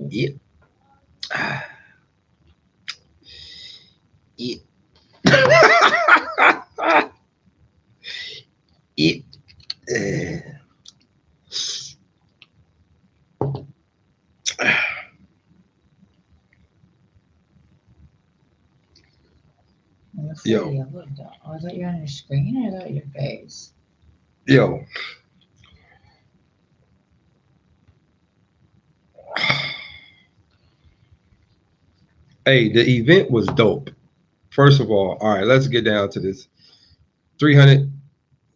Yeah. Yeah. It. Yo. Oh, is that you on your screen or is that your face? Yo. Hey, the event was dope. First of all right, let's get down to this. 300.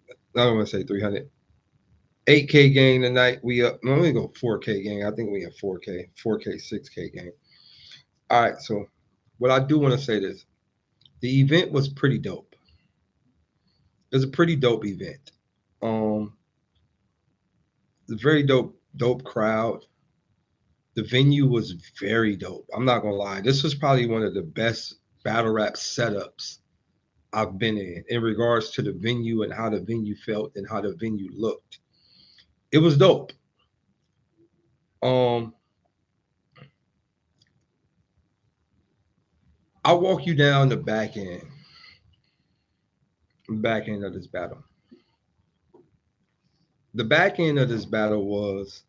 I don't want to say 300. 8K game tonight. We up. No, we go 4K game. I think we have 4K, 6K game. All right. So, what I do want to say this: the event was pretty dope. It was a pretty dope event. Um, it's a very dope crowd. The venue was very dope. I'm not gonna lie. This was probably one of the best battle rap setups I've been in regards to the venue and how the venue felt and how the venue looked. It was dope. Um, I'll walk you down the back end of this battle. The back end of this battle was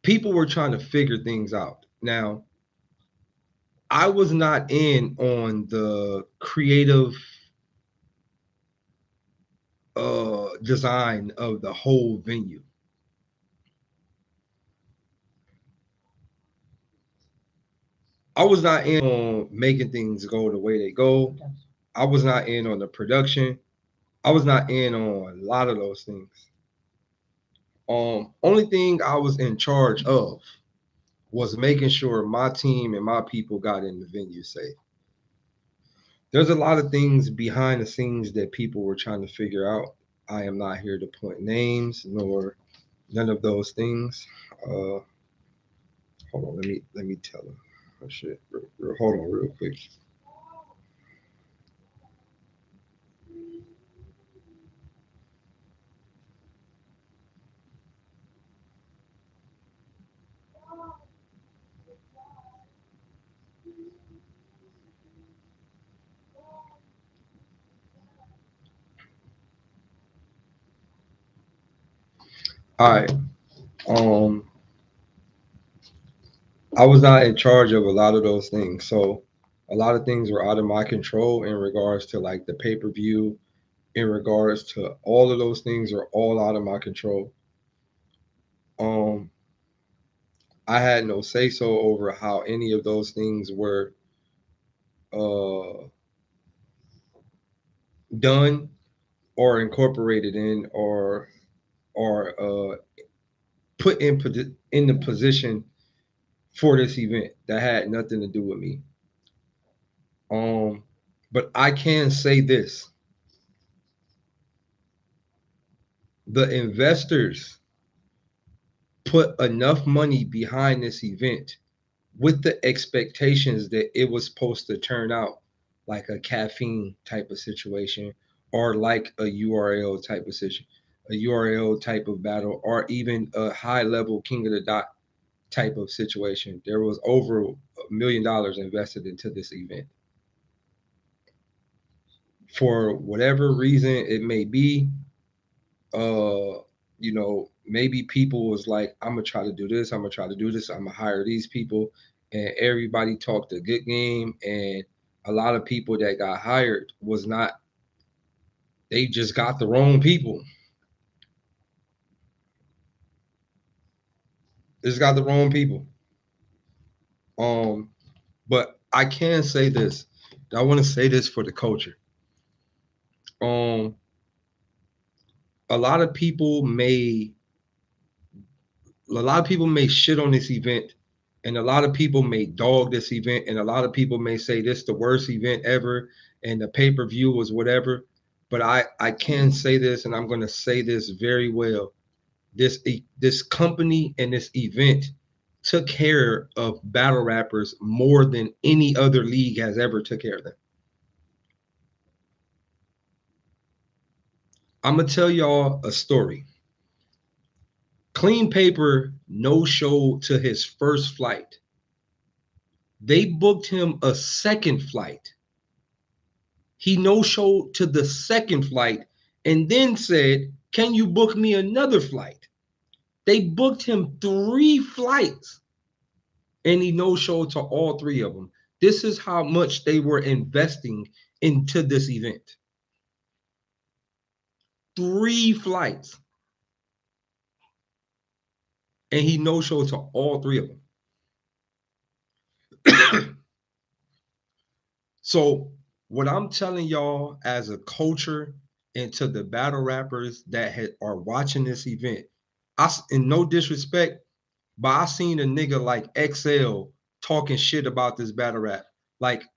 people were trying to figure things out. Now, I was not in on the creative design of the whole venue. I was not in on making things go the way they go. I was not in on the production. I was not in on a lot of those things. Only thing I was in charge of was making sure my team and my people got in the venue safe. There's a lot of things behind the scenes that people were trying to figure out. I am not here to point names nor none of those things. Uh, hold on, let me tell them. Oh shit, hold on real quick. All right. Um, I was not in charge of a lot of those things, so a lot of things were out of my control in regards to like the pay per view. In regards to all of those things are all out of my control. Um, I had no say so over how any of those things were uh, done or incorporated in or put in the position for this event. That had nothing to do with me. Um, but I can say this: the investors put enough money behind this event with the expectations that it was supposed to turn out like a caffeine type of situation or like a URL type of situation, a URL type of battle, or even a high level King of the Dot type of situation. There was over $1 million invested into this event. For whatever reason it may be, maybe people was like, I'm gonna try to do this, I'm gonna try to do this, I'm gonna hire these people, and everybody talked a good game, and a lot of people that got hired was not. They just got the wrong people. They just got the wrong people. Um, but I can say this. I want to say this for the culture. Um, a lot of people may shit on this event, and a lot of people may dog this event, and a lot of people may say this the worst event ever, and the pay-per-view was whatever. But I can say this, and I'm going to say this very well. This company and this event took care of battle rappers more than any other league has ever took care of them. I'm gonna tell y'all a story. Clean Paper no showed to his first flight. They booked him a second flight. He no showed to the second flight and then said, "Can you book me another flight?" They booked him 3 flights and he no showed to all 3 of them. This is how much they were investing into this event. 3 flights. And he no showed to all 3 of them. So, what I'm telling y'all as a culture and to the battle rappers that are watching this event, in no disrespect, but I seen a nigga like XL talking shit about this battle rap. Like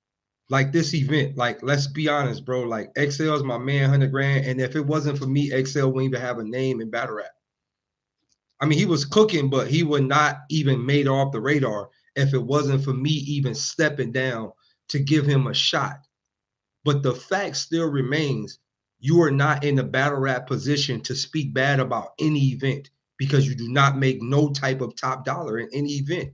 this event, like let's be honest, bro. Like XL is my man, 100 grand. And if it wasn't for me, XL wouldn't even have a name in battle rap. I mean, he was cooking, but he would not even made off the radar if it wasn't for me even stepping down to give him a shot. But the fact still remains, you are not in a battle rap position to speak bad about any event because you do not make no type of top dollar in any event.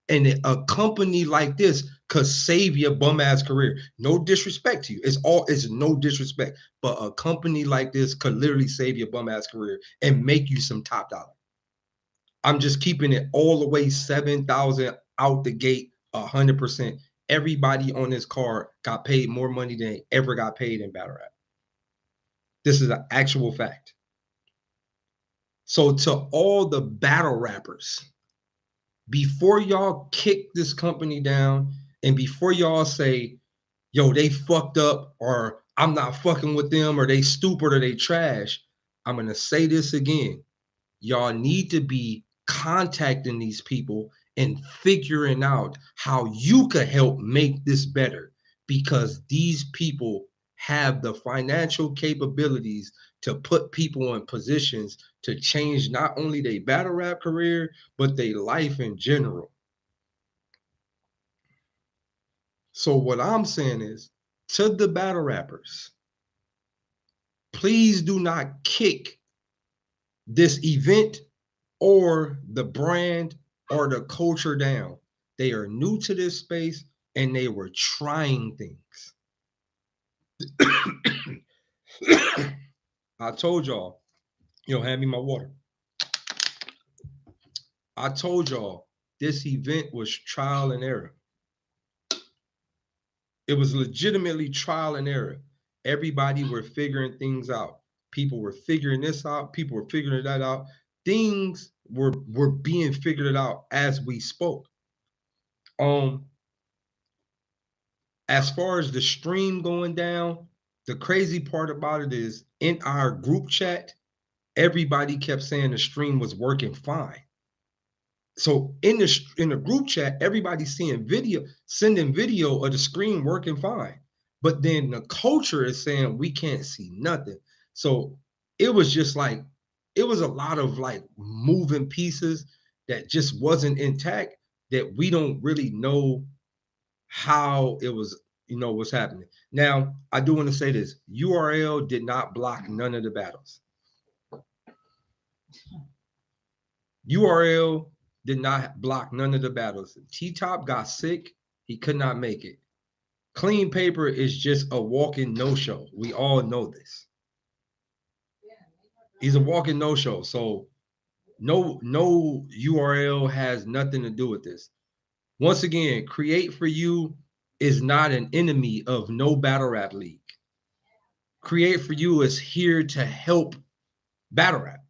And a company like this could save your bum ass career. No disrespect to you. It's no disrespect. But a company like this could literally save your bum ass career and make you some top dollar. I'm just keeping it all the way 7,000 out the gate, 100%. Everybody on this card got paid more money than they ever got paid in battle rap. This is an actual fact. So to all the battle rappers, before y'all kick this company down and before y'all say, yo, they fucked up or I'm not fucking with them or they stupid or they trash, I'm going to say this again. Y'all need to be contacting these people and figuring out how you could help make this better because these people have the financial capabilities to put people in positions to change not only their battle rap career, but their life in general. So what I'm saying is to the battle rappers, please do not kick this event or the brand or the culture down. They are new to this space and they were trying things. I told y'all, hand me my water. I told y'all this event was trial and error. It was legitimately trial and error. Everybody were figuring things out. People were figuring this out. People were figuring that out. Things were being figured out as we spoke. As far as the stream going down, the crazy part about it is in our group chat, everybody kept saying the stream was working fine. So in the group chat, everybody's seeing video, sending video of the screen working fine. But then the culture is saying we can't see nothing. So it was just like, it was a lot of like moving pieces that just wasn't intact that we don't really know how it was, what's happening. Now, I do want to say this. URL did not block none of the battles. URL did not block none of the battles. T-Top got sick. He could not make it. Clean Paper is just a walking no-show. We all know this. He's a walking no-show. So no URL has nothing to do with this. Once again, Create For You is not an enemy of no battle rap league. Create For You is here to help battle rap.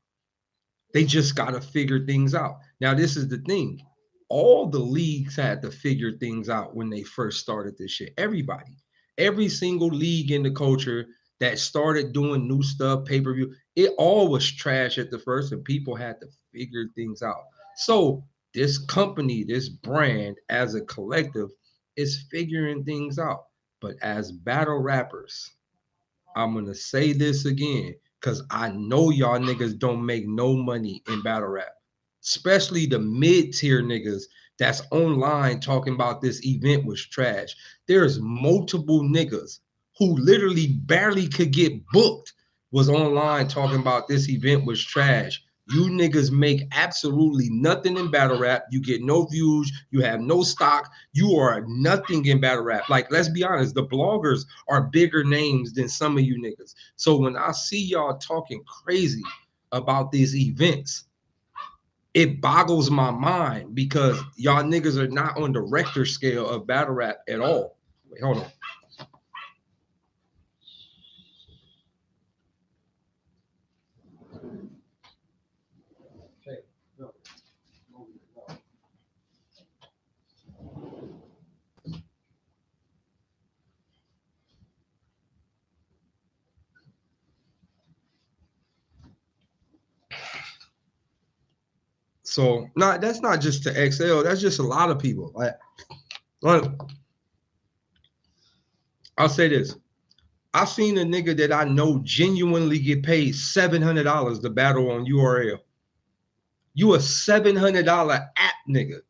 They just got to figure things out. Now, this is the thing. All the leagues had to figure things out when they first started this shit. Everybody. Every single league in the culture that started doing new stuff, pay-per-view, it all was trash at the first, and people had to figure things out. So this company, this brand, as a collective, is figuring things out. But as battle rappers, I'm gonna say this again, because I know y'all niggas don't make no money in battle rap. especially the mid-tier niggas that's online talking about this event was trash. There's multiple niggas who literally barely could get booked was online talking about this event was trash. You niggas make absolutely nothing in battle rap. You get no views. You have no stock. You are nothing in battle rap. Like, let's be honest, the bloggers are bigger names than some of you niggas. So when I see y'all talking crazy about these events, it boggles my mind because y'all niggas are not on the Richter scale of battle rap at all. Wait, hold on. So that's not just to XL. That's just a lot of people. Like, I'll say this. I've seen a nigga that I know genuinely get paid $700 to battle on URL. You a $700 app nigga.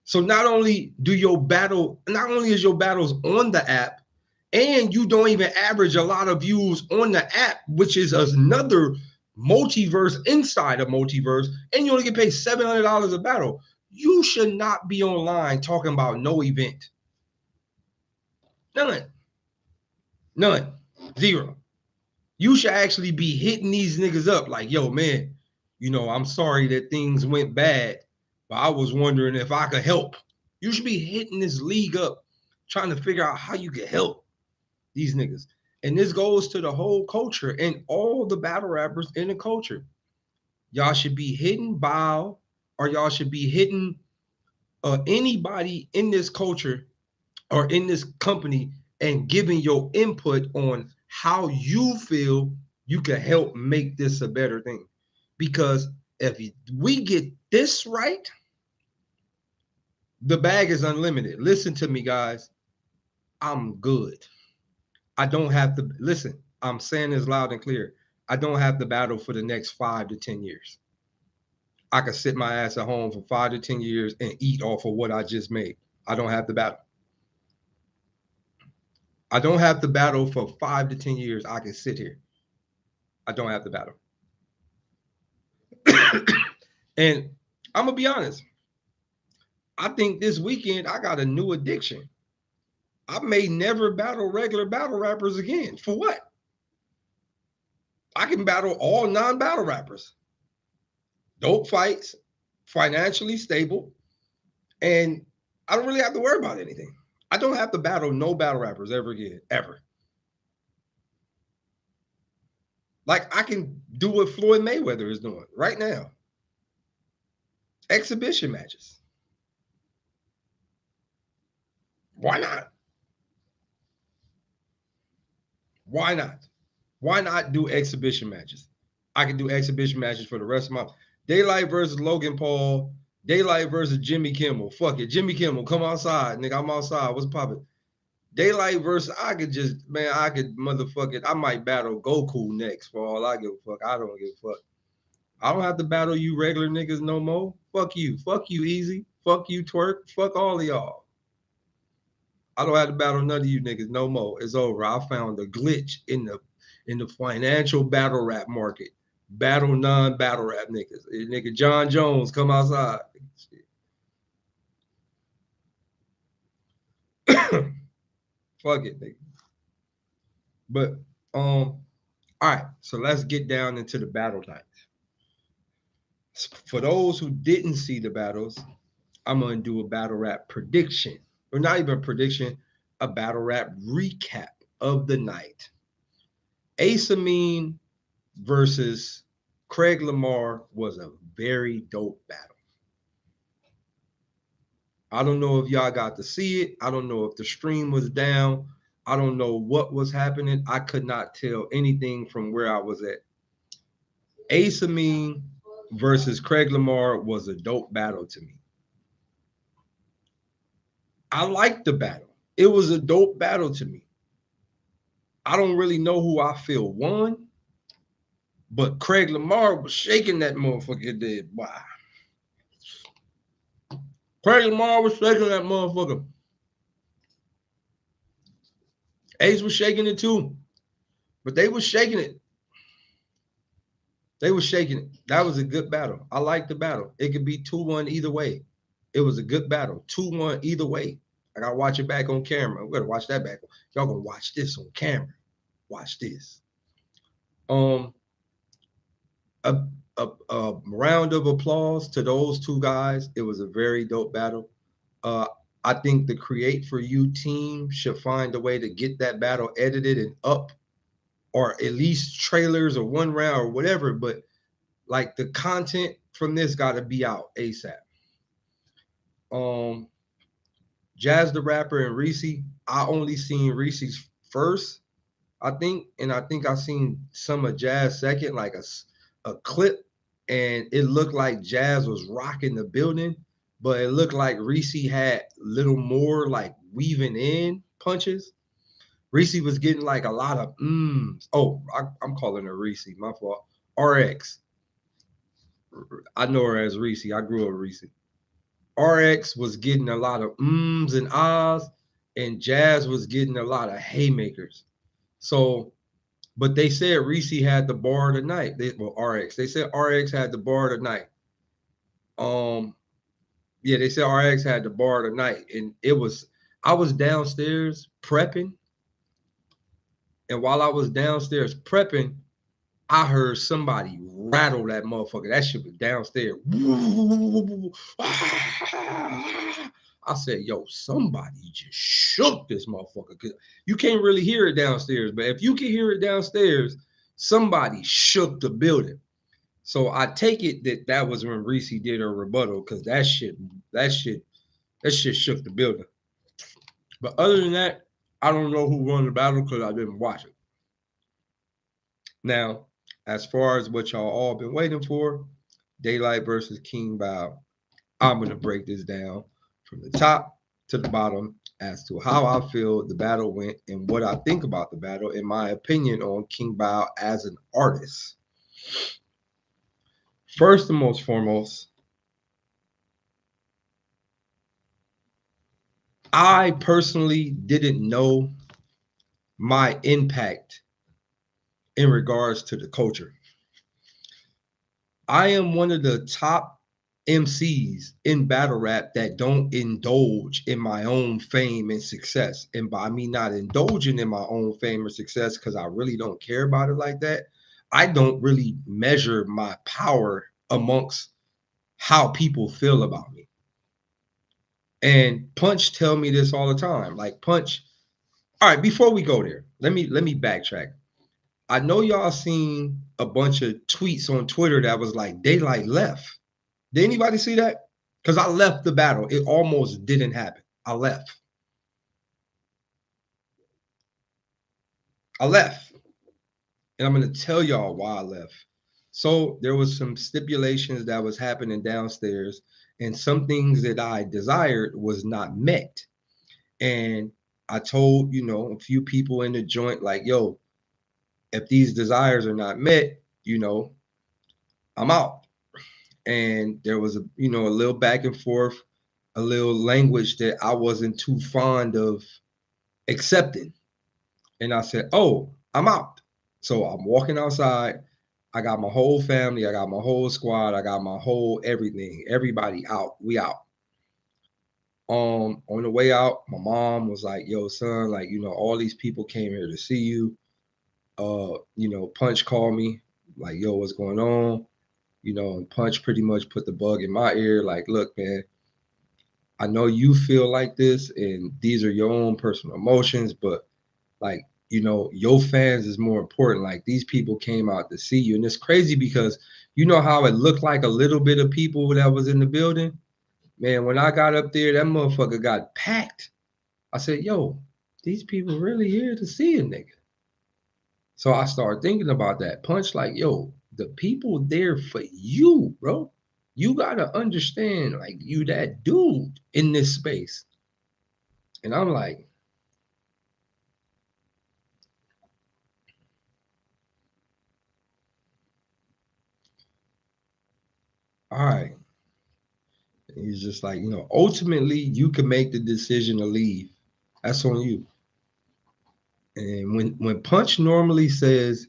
So not only is your battles on the app, and you don't even average a lot of views on the app, which is another multiverse inside of multiverse, and you only get paid $700 a battle. You should not be online talking about no event. None. None. Zero. You should actually be hitting these niggas up like, yo, man, I'm sorry that things went bad, but I was wondering if I could help. You should be hitting this league up, trying to figure out how you can help these niggas. And this goes to the whole culture and all the battle rappers in the culture. Y'all should be hitting Bow, or y'all should be hitting anybody in this culture or in this company and giving your input on how you feel you can help make this a better thing. Because if we get this right, the bag is unlimited. Listen to me, guys. I'm good. I don't have to listen. I'm saying this loud and clear. I don't have to battle for the next 5 to 10 years. I could sit my ass at home for 5 to 10 years and eat off of what I just made. I don't have to battle. I don't have to battle for 5 to 10 years. I can sit here. I don't have to battle. And I'm going to be honest. I think this weekend I got a new addiction. I may never battle regular battle rappers again. For what? I can battle all non-battle rappers. Dope fights, financially stable, and I don't really have to worry about anything. I don't have to battle no battle rappers ever again, ever. Like I can do what Floyd Mayweather is doing right now. Exhibition matches. Why not? Why not? Why not do exhibition matches? I can do exhibition matches for the rest of my Daylyt versus Logan Paul, Daylyt versus Jimmy Kimmel. Fuck it. Jimmy Kimmel, come outside. Nigga, I'm outside. What's poppin'? Daylyt versus I could motherfuck it. I might battle Goku next for all I give a fuck. I don't give a fuck. I don't have to battle you regular niggas no more. Fuck you. Fuck you, Easy. Fuck you, Twerk. Fuck all of y'all. I don't have to battle none of you niggas no more. It's over. I found a glitch in the financial battle rap market. Battle non-battle rap niggas. Nigga John Jones, come outside. Fuck it, nigga. But all right, so let's get down into the battle nights. For those who didn't see the battles, I'm gonna do a battle rap prediction, or not even a prediction, a battle rap recap of the night. Ace Amin versus Craig Lamar was a very dope battle. I don't know if y'all got to see it. I don't know if the stream was down. I don't know what was happening. I could not tell anything from where I was at. Ace Amin versus Craig Lamar was a dope battle to me. I liked the battle. It was a dope battle to me. I don't really know who I feel won, but Craig Lamar was shaking that motherfucker dead. Wow. Crazy Mom was shaking that motherfucker. Ace was shaking it too. But they was shaking it. They was shaking it. That was a good battle. I liked the battle. It could be 2-1 either way. It was a good battle. 2-1 either way. I gotta watch it back on camera. We gotta watch that back. Y'all gonna watch this on camera. Watch this. Um, a, a round of applause to those two guys. It was a very dope battle. Uh, I think the Create for You team should find a way to get that battle edited and up, or at least trailers or one round or whatever. But like the content from this got to be out ASAP. Um, Jazz the Rapper and Reese. I only seen Reese's first, I think, and I think I seen some of Jazz second, like a clip, and it looked like Jazz was rocking the building, but it looked like Reese had little more like weaving in punches. Reese was getting like a lot of mms. Oh, I'm calling her Reese. My fault. RX. I know her as Reese. I grew up with Reese. RX was getting a lot of ums and ahs, and Jazz was getting a lot of haymakers. So, but they said Reese had the bar tonight. RX. They said RX had the bar tonight. Um, yeah, they said RX had the bar tonight, and it was. I was downstairs prepping, and while I was downstairs prepping, I heard somebody rattle that motherfucker. That shit was downstairs. I said, yo, somebody just shook this motherfucker. Cause you can't really hear it downstairs, but if you can hear it downstairs, somebody shook the building. So I take it that was when Reese did her rebuttal, because that shit shook the building. But other than that, I don't know who won the battle because I didn't watch it. Now, as far as what y'all all been waiting for, Daylyt versus King Bao, I'm gonna break this down from the top to the bottom as to how I feel the battle went and what I think about the battle, in my opinion on King Bao as an artist. First and most foremost, I personally didn't know my impact in regards to the culture. I am one of the top MCs in battle rap that don't indulge in my own fame and success. And by me not indulging in my own fame or success, because I really don't care about it like that, I don't really measure my power amongst how people feel about me. And Punch tell me this all the time. Like Punch, all right, before we go there, let me backtrack. I know y'all seen a bunch of tweets on Twitter that was like Daylyt left. Did anybody see that? Because I left the battle. It almost didn't happen. I left. I left. And I'm going to tell y'all why I left. So there was some stipulations that was happening downstairs, and some things that I desired was not met. And I told, a few people in the joint, like, yo, if these desires are not met, I'm out. And there was a little back and forth, a little language that I wasn't too fond of accepting. And I said, oh, I'm out. So I'm walking outside. I got my whole family. I got my whole squad. I got my whole everything. Everybody out. We out. On the way out, my mom was like, yo, son, like, all these people came here to see you. Punch called me, like, yo, what's going on? And Punch pretty much put the bug in my ear, like, look, man, I know you feel like this and these are your own personal emotions, but like, your fans is more important. Like these people came out to see you. And it's crazy because you know how it looked like a little bit of people that was in the building? Man, when I got up there, that motherfucker got packed. I said, yo, these people really here to see a nigga. So I started thinking about that. Punch, like, yo, the people there for you, bro. You gotta understand, like, you that dude in this space. And I'm like, all right, He's just like, ultimately you can make the decision to leave. That's on you. And when Punch normally says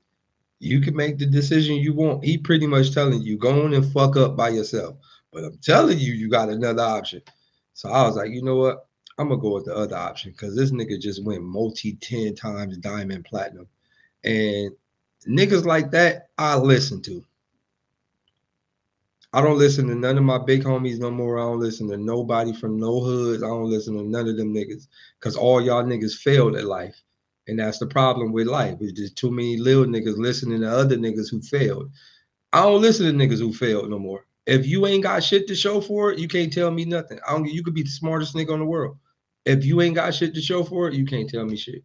you can make the decision you want, he pretty much telling you go on and fuck up by yourself. But I'm telling you, you got another option. So I was like, you know what? I'm gonna go with the other option because this nigga just went multi 10 times diamond platinum. And niggas like that, I listen to. I don't listen to none of my big homies no more. I don't listen to nobody from no hoods. I don't listen to none of them niggas. Cause all y'all niggas failed at life. And that's the problem with life. It's just too many little niggas listening to other niggas who failed. I don't listen to niggas who failed no more. If you ain't got shit to show for it, you can't tell me nothing. I don't you could be the smartest nigga in the world. If you ain't got shit to show for it, you can't tell me shit.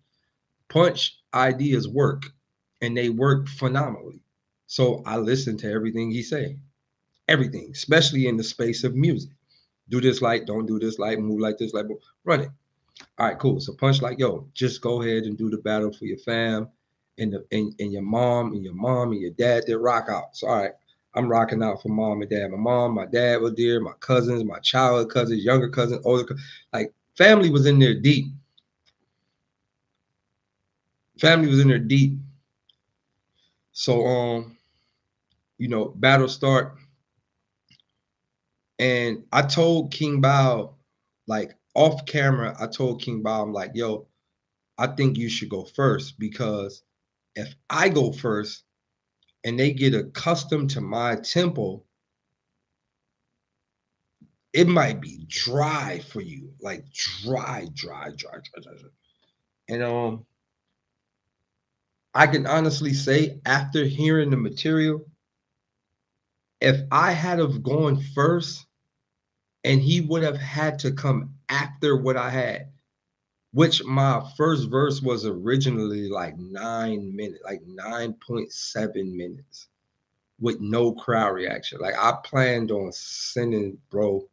Punch ideas work and they work phenomenally. So I listen to everything he say. Everything, especially in the space of music. Do this like, don't do this like, move like this like, run it. All right, cool. So Punch like, yo, just go ahead and do the battle for your fam and your mom and your dad that rock out. So all right, I'm rocking out for mom and dad. My mom, my dad was there, my cousins, my childhood cousins, younger cousins, older cousins. Like family was in there deep. Family was in there deep. So battle start. And I told King Bao, like off camera, I told King Bao, I'm like, yo, I think you should go first because if I go first and they get accustomed to my tempo, it might be dry for you, like dry. And I can honestly say, after hearing the material, if I had have gone first and he would have had to come after what I had, which my first verse was originally like 9 minutes, like 9.7 minutes with no crowd reaction. Like I planned on sending bro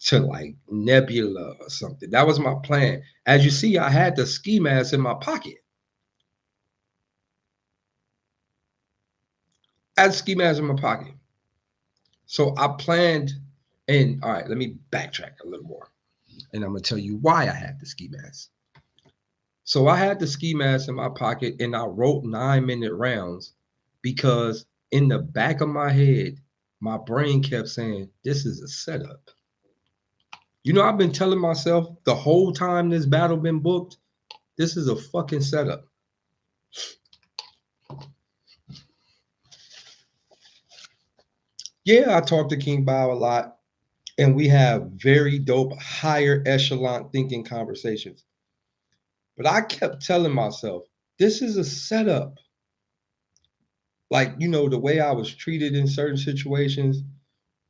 to like Nebula or something. That was my plan. As you see, I had the ski mask in my pocket. I had the ski mask in my pocket. So I planned, and all right, let me backtrack a little more. And I'm gonna tell you why I had the ski mask. So I had the ski mask in my pocket and I wrote 9 minute rounds because in the back of my head, my brain kept saying, this is a setup. I've been telling myself the whole time this battle been booked, this is a fucking setup. Yeah, I talk to King Bao a lot and we have very dope, higher echelon thinking conversations. But I kept telling myself, this is a setup. Like, the way I was treated in certain situations,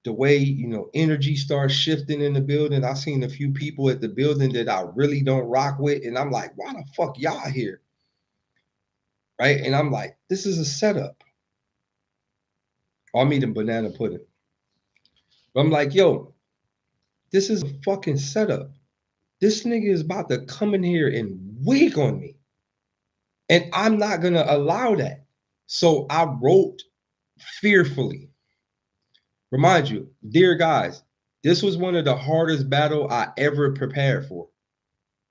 the way energy starts shifting in the building. I seen a few people at the building that I really don't rock with, and I'm like, why the fuck y'all here, right? And I'm like, this is a setup. I'm eating banana pudding. But I'm like, yo, this is a fucking setup. This nigga is about to come in here and wig on me, and I'm not gonna allow that. So I wrote fearfully. Remind you, dear guys, this was one of the hardest battle I ever prepared for.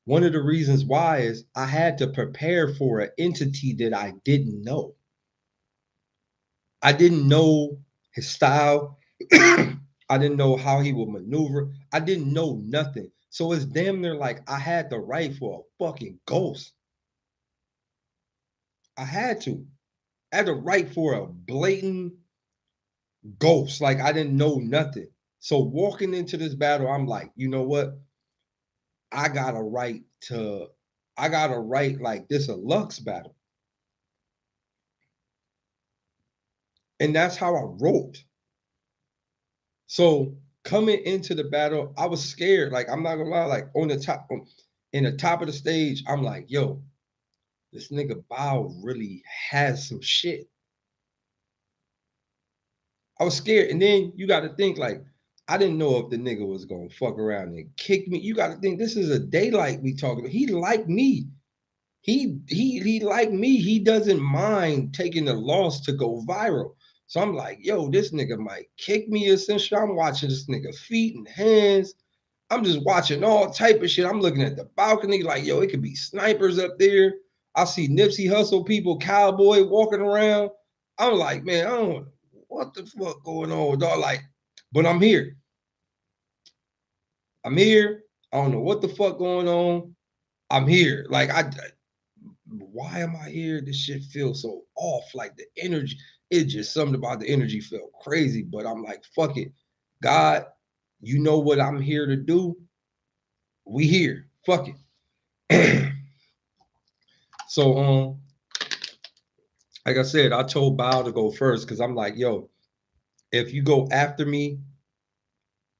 One of the reasons why is I had to prepare for an entity that I didn't know. I didn't know his style. I didn't know how he would maneuver. I didn't know nothing. So it's damn near like I had to write for a fucking ghost. I had to. I had to write for a blatant ghost. Like I didn't know nothing. So walking into this battle, I'm like, you know what? I gotta write to I gotta write like this a Lux battle. And that's how I wrote. So coming into the battle, I was scared. Like I'm not gonna lie, like in the top of the stage, I'm like, yo, this nigga Bao really has some shit. I was scared. And then you gotta think like I didn't know if the nigga was gonna fuck around and kick me. You gotta think this is a Daylyt we talking about. He like me. He like me. He doesn't mind taking the loss to go viral. So I'm like, yo, this nigga might kick me or some shit. I'm watching this nigga feet and hands. I'm just watching all type of shit. I'm looking at the balcony like, yo, it could be snipers up there. I see Nipsey Hustle people, cowboy walking around. I'm like, man, I don't know what the fuck going on, dog. Like, but I'm here. I'm here. I don't know what the fuck going on. I'm here. Like, why am I here? This shit feels so off. Like the energy, it's just something about the energy felt crazy. But I'm like, fuck it. God, you know what I'm here to do. We here. Fuck it. So like I said, I told Bao to go first because I'm like, yo, if you go after me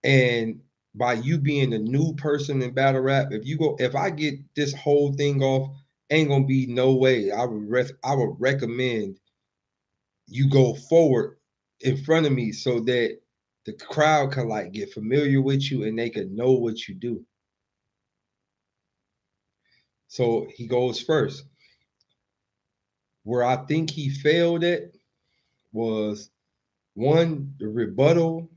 and by you being a new person in battle rap, if I get this whole thing off, ain't gonna be no way. I would recommend you go forward in front of me so that the crowd can like get familiar with you and they can know what you do. So he goes first. Where I think he failed at was one, the rebuttal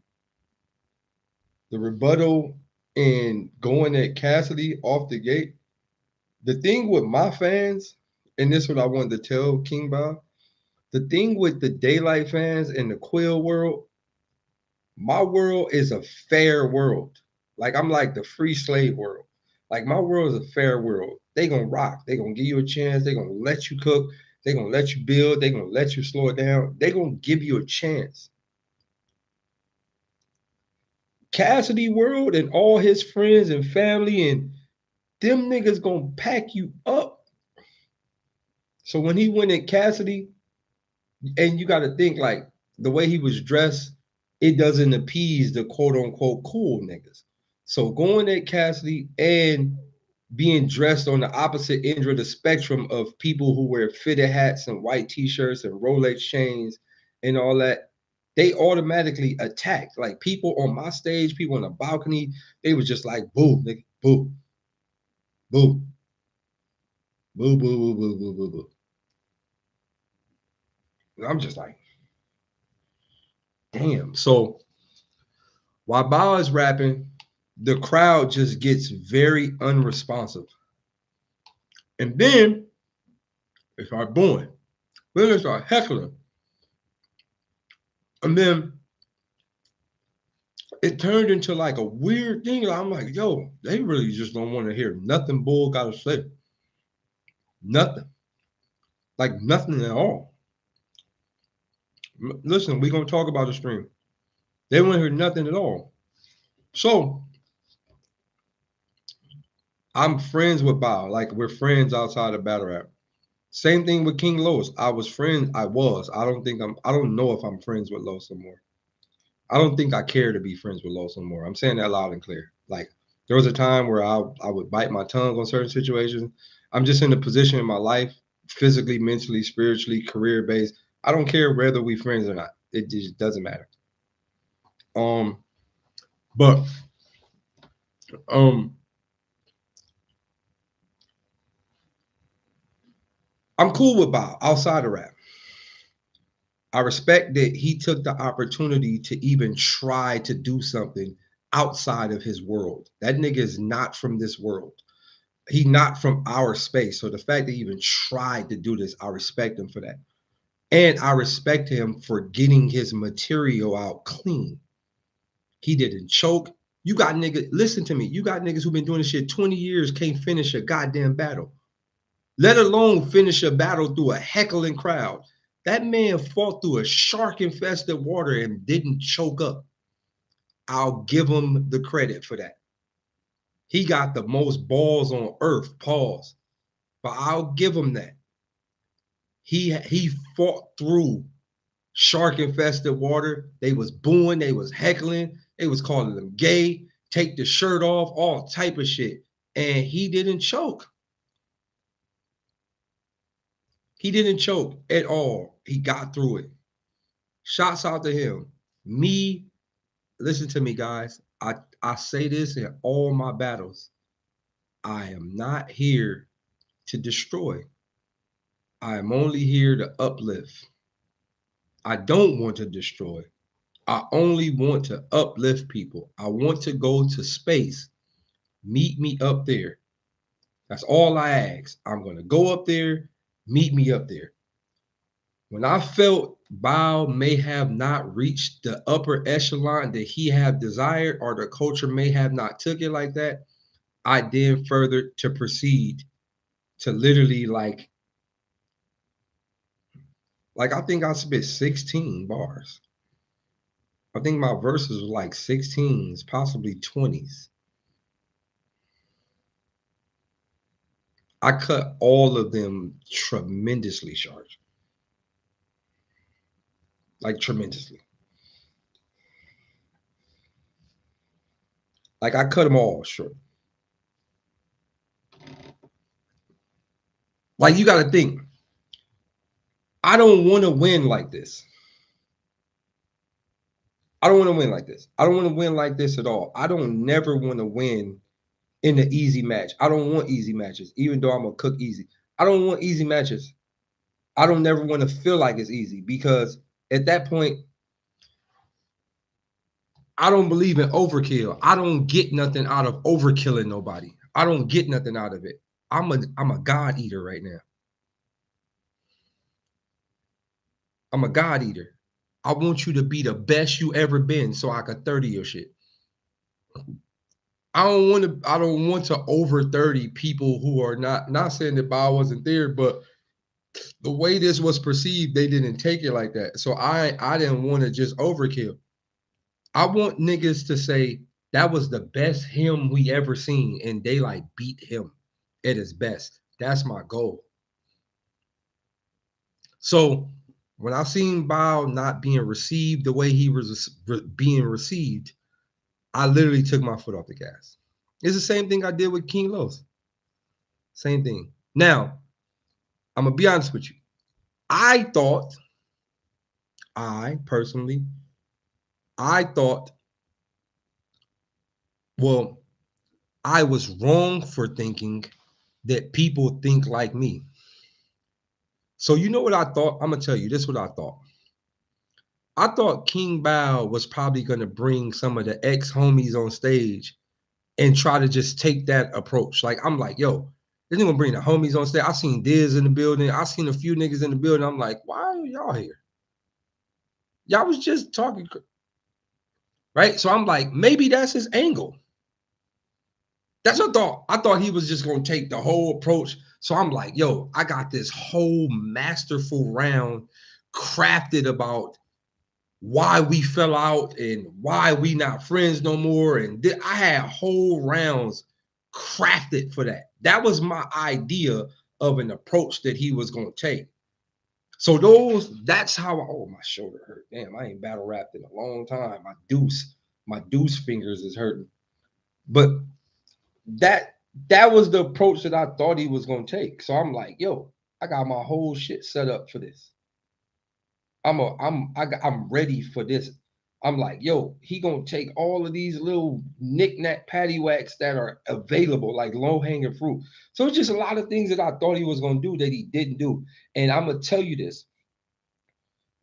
and going at Cassidy off the gate. The thing with my fans, and this is what I wanted to tell King Bob, the thing with the Daylyt fans and the Quill world, my world is a fair world. Like I'm like the free slave world. Like my world is a fair world. They gonna rock. They gonna give you a chance. They gonna let you cook. They gonna let you build. They gonna let you slow it down. They gonna give you a chance. Cassidy world and all his friends and family and them niggas gonna pack you up. So when he went at Cassidy, and you got to think like the way he was dressed, it doesn't appease the quote unquote cool niggas. So going at Cassidy and being dressed on the opposite end of the spectrum of people who wear fitted hats and white t-shirts and Rolex chains and all that, they automatically attacked. Like people on my stage, people on the balcony, they was just like, boo, nigga, boo, boo, boo, boo, boo, boo, boo, boo, boo. And I'm just like, damn. So while Bao is rapping, the crowd just gets very unresponsive. And then they start booing. Then they start heckling. And then it turned into like a weird thing. I'm like, yo, they really just don't want to hear nothing Bull got to say. Nothing. Like nothing at all. Listen, we're going to talk about the stream. They want to hear nothing at all. So I'm friends with Bao. Like we're friends outside of battle rap. Same thing with King Los. I was friends. I was. I don't know if I'm friends with Los anymore. I don't think I care to be friends with Los anymore. I'm saying that loud and clear. Like there was a time where I would bite my tongue on certain situations. I'm just in a position in my life, physically, mentally, spiritually, career based. I don't care whether we friends or not. It just doesn't matter. Um, but um, I'm cool with Bob outside of rap. I respect that he took the opportunity to even try to do something outside of his world. That nigga is not from this world. He not from our space. So the fact that he even tried to do this, I respect him for that. And I respect him for getting his material out clean. He didn't choke. You got niggas, listen to me. You got niggas who've been doing this shit 20 years, can't finish a goddamn battle, let alone finish a battle through a heckling crowd. That man fought through a shark infested water and didn't choke up. I'll give him the credit for that. He got the most balls on earth, pause. But I'll give him that. He fought through shark infested water. They was booing, they was heckling, they was calling them gay, take the shirt off, all type of shit. And he didn't choke. He didn't choke at all. He got through it. Shouts out to him. Me, listen to me, guys. I say this in all my battles. I am not here to destroy. I am only here to uplift. I don't want to destroy. I only want to uplift people. I want to go to space. Meet me up there. That's all I ask. I'm going to go up there. Meet me up there. When I felt Bao may have not reached the upper echelon that he have desired, or the culture may have not took it like that, I then further to proceed to literally like I think I spit 16 bars. I think my verses were like 16s, possibly 20s. I cut all of them tremendously short. Like tremendously. Like I cut them all short. Like you got to think, I don't want to win like this. I don't want to win like this. I don't want to win like this at all. I don't never want to win in the easy match. I don't want easy matches, even though I'm gonna cook easy. I don't want easy matches. I don't never want to feel like it's easy because at that point, I don't believe in overkill. I don't get nothing out of overkilling nobody. I don't get nothing out of it. I'm a God eater right now. I'm a God eater. I want you to be the best you ever been so I could 30 your shit. I don't want to over 30 people who are not saying that Bow wasn't there, but the way this was perceived, they didn't take it like that. So I didn't want to just overkill. I want niggas to say that was the best him we ever seen, and Daylyt beat him at his best. That's my goal. So when I seen Bow not being received the way he was being received, I literally took my foot off the gas. It's the same thing I did with King Los. Same thing. Now, I'm gonna be honest with you. I thought, I personally, I thought, well, I was wrong for thinking that people think like me. So you know what I thought? I'm gonna tell you. This is what I thought. I thought King Bao was probably gonna bring some of the ex homies on stage and try to just take that approach. Like I'm like, yo, they're gonna bring the homies on stage. I seen Diz in the building. I seen a few niggas in the building. I'm like, why are y'all here? Y'all was just talking, right? So I'm like, maybe that's his angle. That's what I thought. I thought he was just gonna take the whole approach. So I'm like, yo, I got this whole masterful round crafted about why we fell out and why we not friends no more. And I had whole rounds crafted for that. That was my idea of an approach that he was gonna take. So that's how oh, my shoulder hurt. Damn, I ain't battle rapped in a long time. My deuce fingers is hurting. But that that was the approach that I thought he was gonna take. So I'm like, yo, I got my whole shit set up for this. I'm ready for this. I'm like, yo, he gonna take all of these little knick-knack paddywhacks that are available, like low-hanging fruit. So it's just a lot of things that I thought he was gonna do that he didn't do. And I'm gonna tell you this.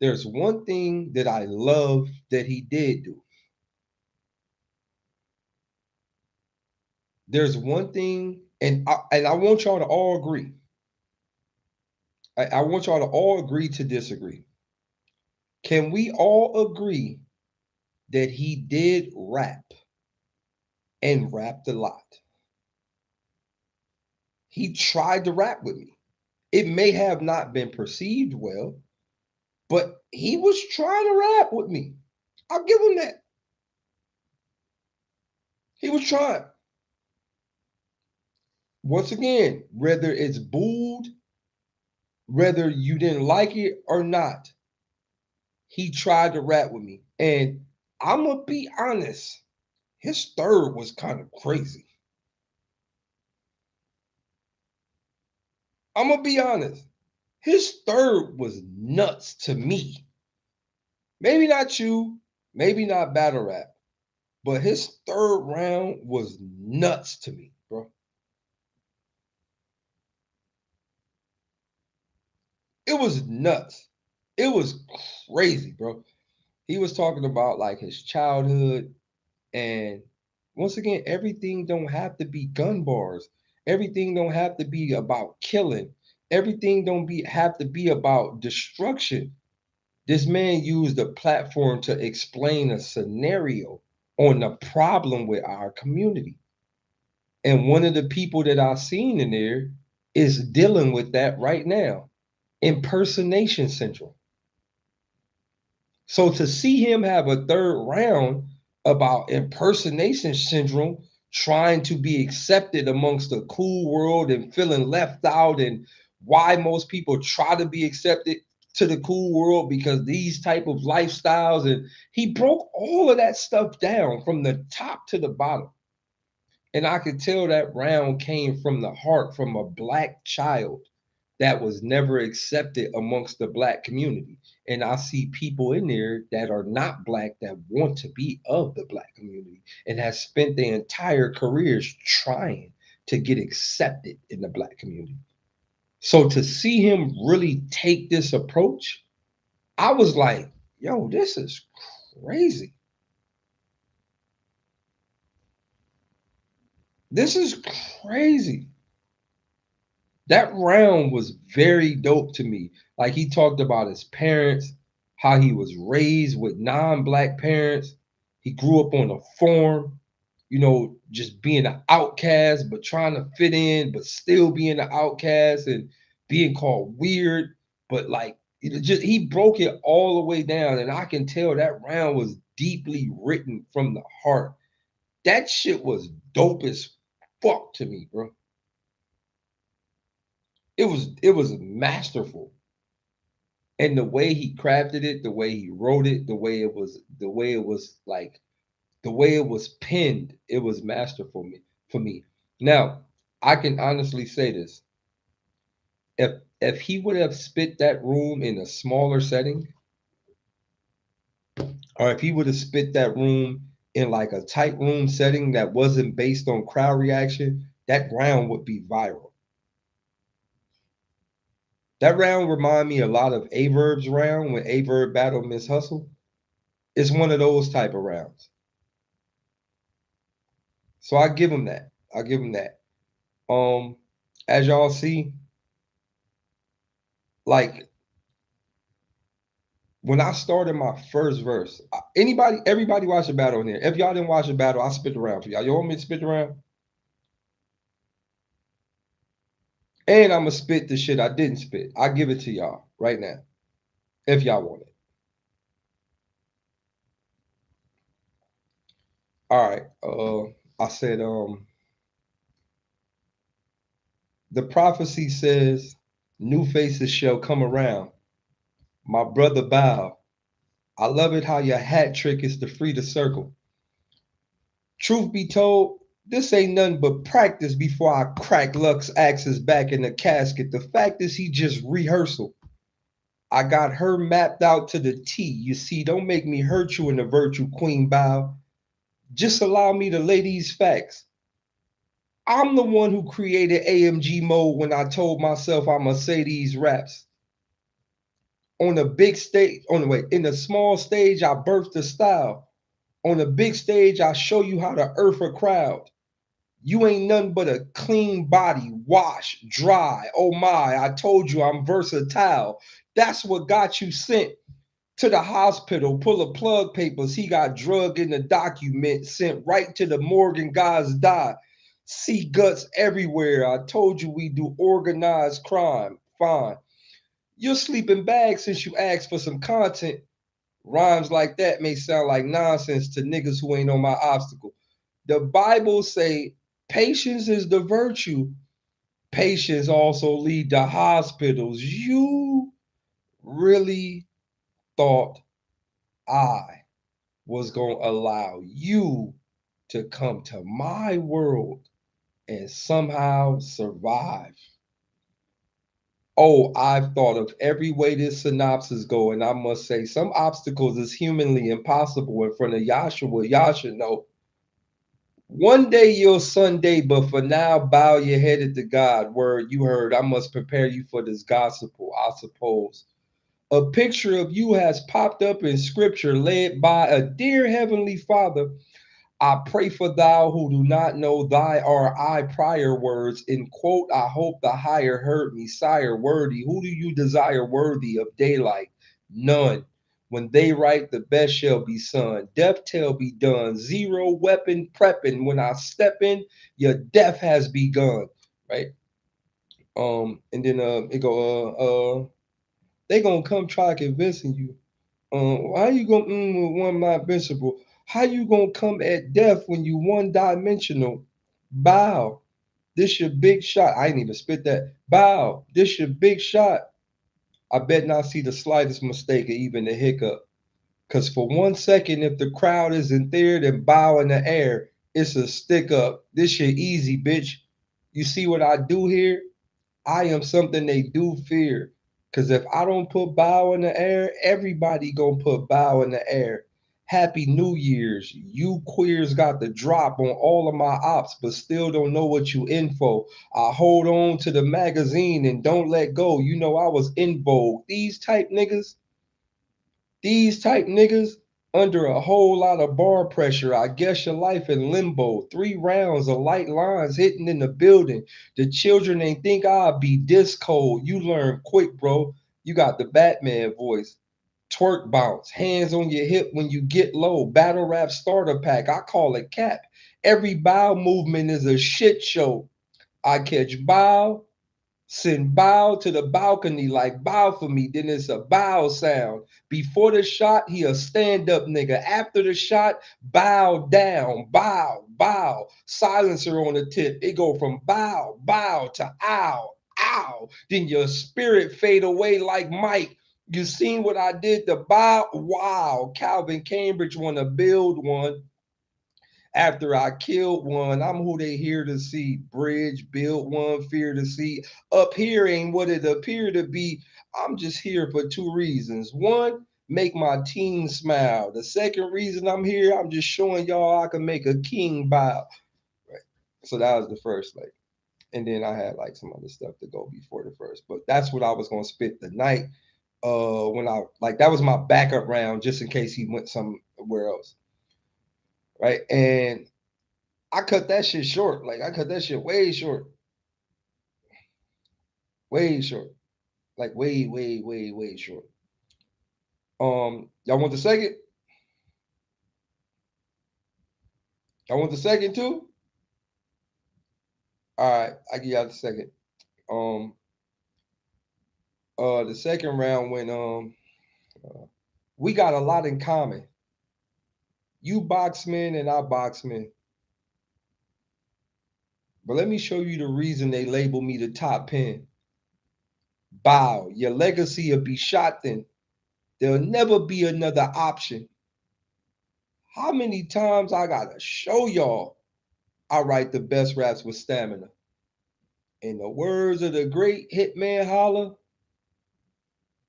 There's one thing that I love that he did do. There's one thing, and I want y'all to all agree. I want y'all to all agree to disagree. Can we all agree that he did rap and rapped a lot? He tried to rap with me. It may have not been perceived well, but he was trying to rap with me. I'll give him that. He was trying. Once again, whether it's booed, whether you didn't like it or not, he tried to rap with me. And I'm going to be honest, his third was kind of crazy. I'm going to be honest. His third was nuts to me. Maybe not you, maybe not battle rap, but his third round was nuts to me, bro. It was nuts. It was crazy, bro. He was talking about like his childhood, and once again, everything don't have to be gun bars. Everything don't have to be about killing. Everything don't be have to be about destruction. This man used a platform to explain a scenario on the problem with our community. And one of the people that I've seen in there is dealing with that right now. Impersonation syndrome. So to see him have a third round about impersonation syndrome, trying to be accepted amongst the cool world and feeling left out, and why most people try to be accepted to the cool world because these type of lifestyles, and he broke all of that stuff down from the top to the bottom. And I could tell that round came from the heart from a black child that was never accepted amongst the black community. And I see people in there that are not black that want to be of the black community and has spent their entire careers trying to get accepted in the black community. So to see him really take this approach, I was like, yo, this is crazy. This is crazy. That round was very dope to me. Like he talked about his parents, how he was raised with non-black parents. He grew up on a farm, just being an outcast, but trying to fit in, but still being an outcast and being called weird. But like he broke it all the way down, and I can tell that round was deeply written from the heart. That shit was dope as fuck to me, bro. It was masterful. And the way he crafted it, the way he wrote it, the way it was penned, it was masterful for me. Now, I can honestly say this. If he would have spit that room in a smaller setting, or if he would have spit that room in like a tight room setting that wasn't based on crowd reaction, that round would be viral. That round remind me a lot of Averb's round when Averb battled Miss Hustle. It's one of those type of rounds. So I give him that. I give him that. Um, as y'all see, like when I started my first verse, everybody watch the battle in here. If y'all didn't watch the battle, I spit around for y'all. You want me to spit around? And I'm gonna spit the shit I didn't spit. I give it to y'all right now, if y'all want it. All right. I said, the prophecy says, new faces shall come around. My brother bow. I love it how your hat trick is to free the circle. Truth be told, this ain't nothing but practice before I crack Lux axes back in the casket. The fact is, he just rehearsal. I got her mapped out to the T. You see, don't make me hurt you in the virtue, Queen Bow. Just allow me to lay these facts. I'm the one who created AMG mode when I told myself I'ma say these raps. On the big stage, on the way, in the small stage, I birthed the style. On the big stage, I show you how to earth a crowd. You ain't nothing but a clean body, wash, dry. Oh my, I told you I'm versatile. That's what got you sent to the hospital, pull of plug papers. He got drugged in the document, sent right to the morgue and guys died. See guts everywhere. I told you we do organized crime. Fine. You're sleeping bags since you asked for some content. Rhymes like that may sound like nonsense to niggas who ain't on my obstacle. The Bible say patience is the virtue. Patients also lead to hospitals. You really thought I was going to allow you to come to my world and somehow survive? Oh, I've thought of every way this synopsis go, and I must say some obstacles is humanly impossible in front of Yahshua. Y'all should know. One day you'll Sunday, but for now, bow your head at the God. Word you heard, I must prepare you for this gospel, I suppose. A picture of you has popped up in scripture, led by a dear heavenly Father. I pray for thou who do not know thy are I prior words. In quote, I hope the higher heard me, sire worthy. Who do you desire worthy of daylight? None. When they write, the best shall be son. Death tell be done. Zero weapon prepping. When I step in, your death has begun. Right? And then it go they gonna come try convincing you. How you gonna with one not invincible? How you gonna come at death when you one dimensional? Bow. This your big shot. I ain't even spit that. Bow. This your big shot. I bet not see the slightest mistake or even a hiccup. Cause for 1 second, if the crowd isn't there, then bow in the air. It's a stick up. This shit easy, bitch. You see what I do here? I am something they do fear. Cause if I don't put bow in the air, everybody gonna put bow in the air. Happy New Year's. You queers got the drop on all of my ops, but still don't know what you info. I hold on to the magazine and don't let go. You know I was in vogue. These type niggas under a whole lot of bar pressure. I guess your life in limbo. 3 rounds of light lines hitting in the building. The children ain't think I'd be this cold. You learn quick, bro. You got the Batman voice. Twerk bounce, hands on your hip when you get low. Battle rap starter pack, I call it cap. Every bow movement is a shit show. I catch bow, send bow to the balcony like bow for me, then it's a bow sound. Before the shot, he a stand-up nigga. After the shot, bow down, bow, bow. Silencer on the tip. It go from bow, bow to ow, ow. Then your spirit fade away like Mike. You seen what I did to bow? Wow. Calvin Cambridge wanna build one. After I killed one, I'm who they here to see. Bridge, build one, fear to see. Up here ain't what it appeared to be. I'm just here for 2 reasons. One, make my team smile. The second reason I'm here, I'm just showing y'all I can make a king bow. Right. So that was the first, like, and then I had like some other stuff to go before the first. But that's what I was gonna spit the night. When I like that was my backup round just in case he went somewhere else. Right. And I cut that shit short. Like I cut that shit way short, way short, like way, way, way, way short. Y'all want the second? Y'all want the second too? All right, I give y'all the second. Um, the second round when we got a lot in common. You boxmen and I boxmen. But let me show you the reason they label me the top pen. Bow, your legacy will be shot then. There'll never be another option. How many times I gotta show y'all I write the best raps with stamina. In the words of the great Hitman Holla,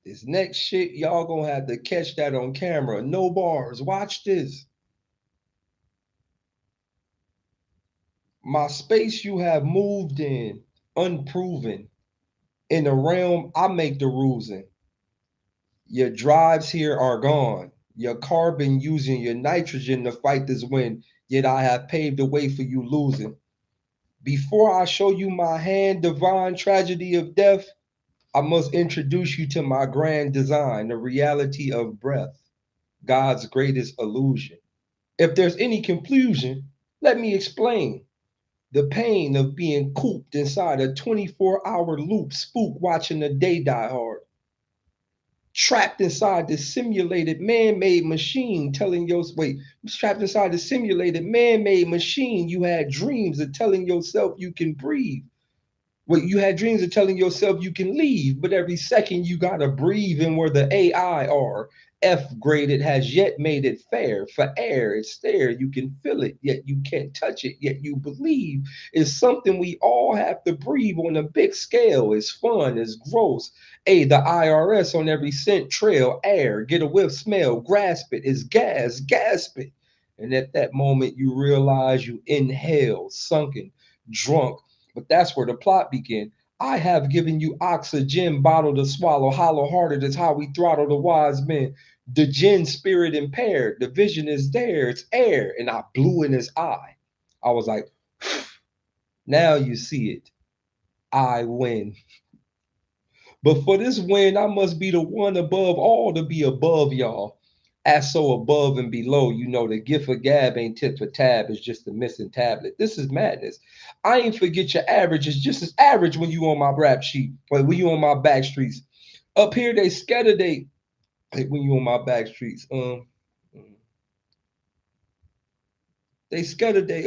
this next shit, y'all gonna have to catch that on camera. No bars. Watch this. My space you have moved in, unproven. In the realm I make the rules in. Your drives here are gone. Your carbon using your nitrogen to fight this wind. Yet I have paved the way for you losing. Before I show you my hand, divine tragedy of death, I must introduce you to my grand design, the reality of breath, God's greatest illusion. If there's any confusion, let me explain. The pain of being cooped inside a 24-hour loop, spook watching the day die hard. Trapped inside the simulated man-made machine telling your wait, trapped inside the simulated man-made machine, you had dreams of telling yourself you can breathe. Well, you had dreams of telling yourself you can leave, but every second you gotta breathe in where the AI are. F graded has yet made it fair. For air, it's there. You can feel it, yet you can't touch it, yet you believe. It's something we all have to breathe on a big scale. It's fun, it's gross. A, the IRS on every scent trail, air, get a whiff smell, grasp it, it's gas, gasp it. And at that moment, you realize you inhale, sunken, drunk, but that's where the plot began. I have given you oxygen, bottle to swallow, hollow hearted is how we throttle the wise men. The gin spirit impaired, the vision is there, it's air. And I blew in his eye. I was like, now you see it. I win. But for this win, I must be the one above all to be above y'all. As so above and below, you know the gift of gab ain't tit for tab, it's just a missing tablet. This is madness. I ain't forget your average, it's just as average when you on my rap sheet, but when you on my back streets. Up here they scatter they like when you on my back streets. They scattered they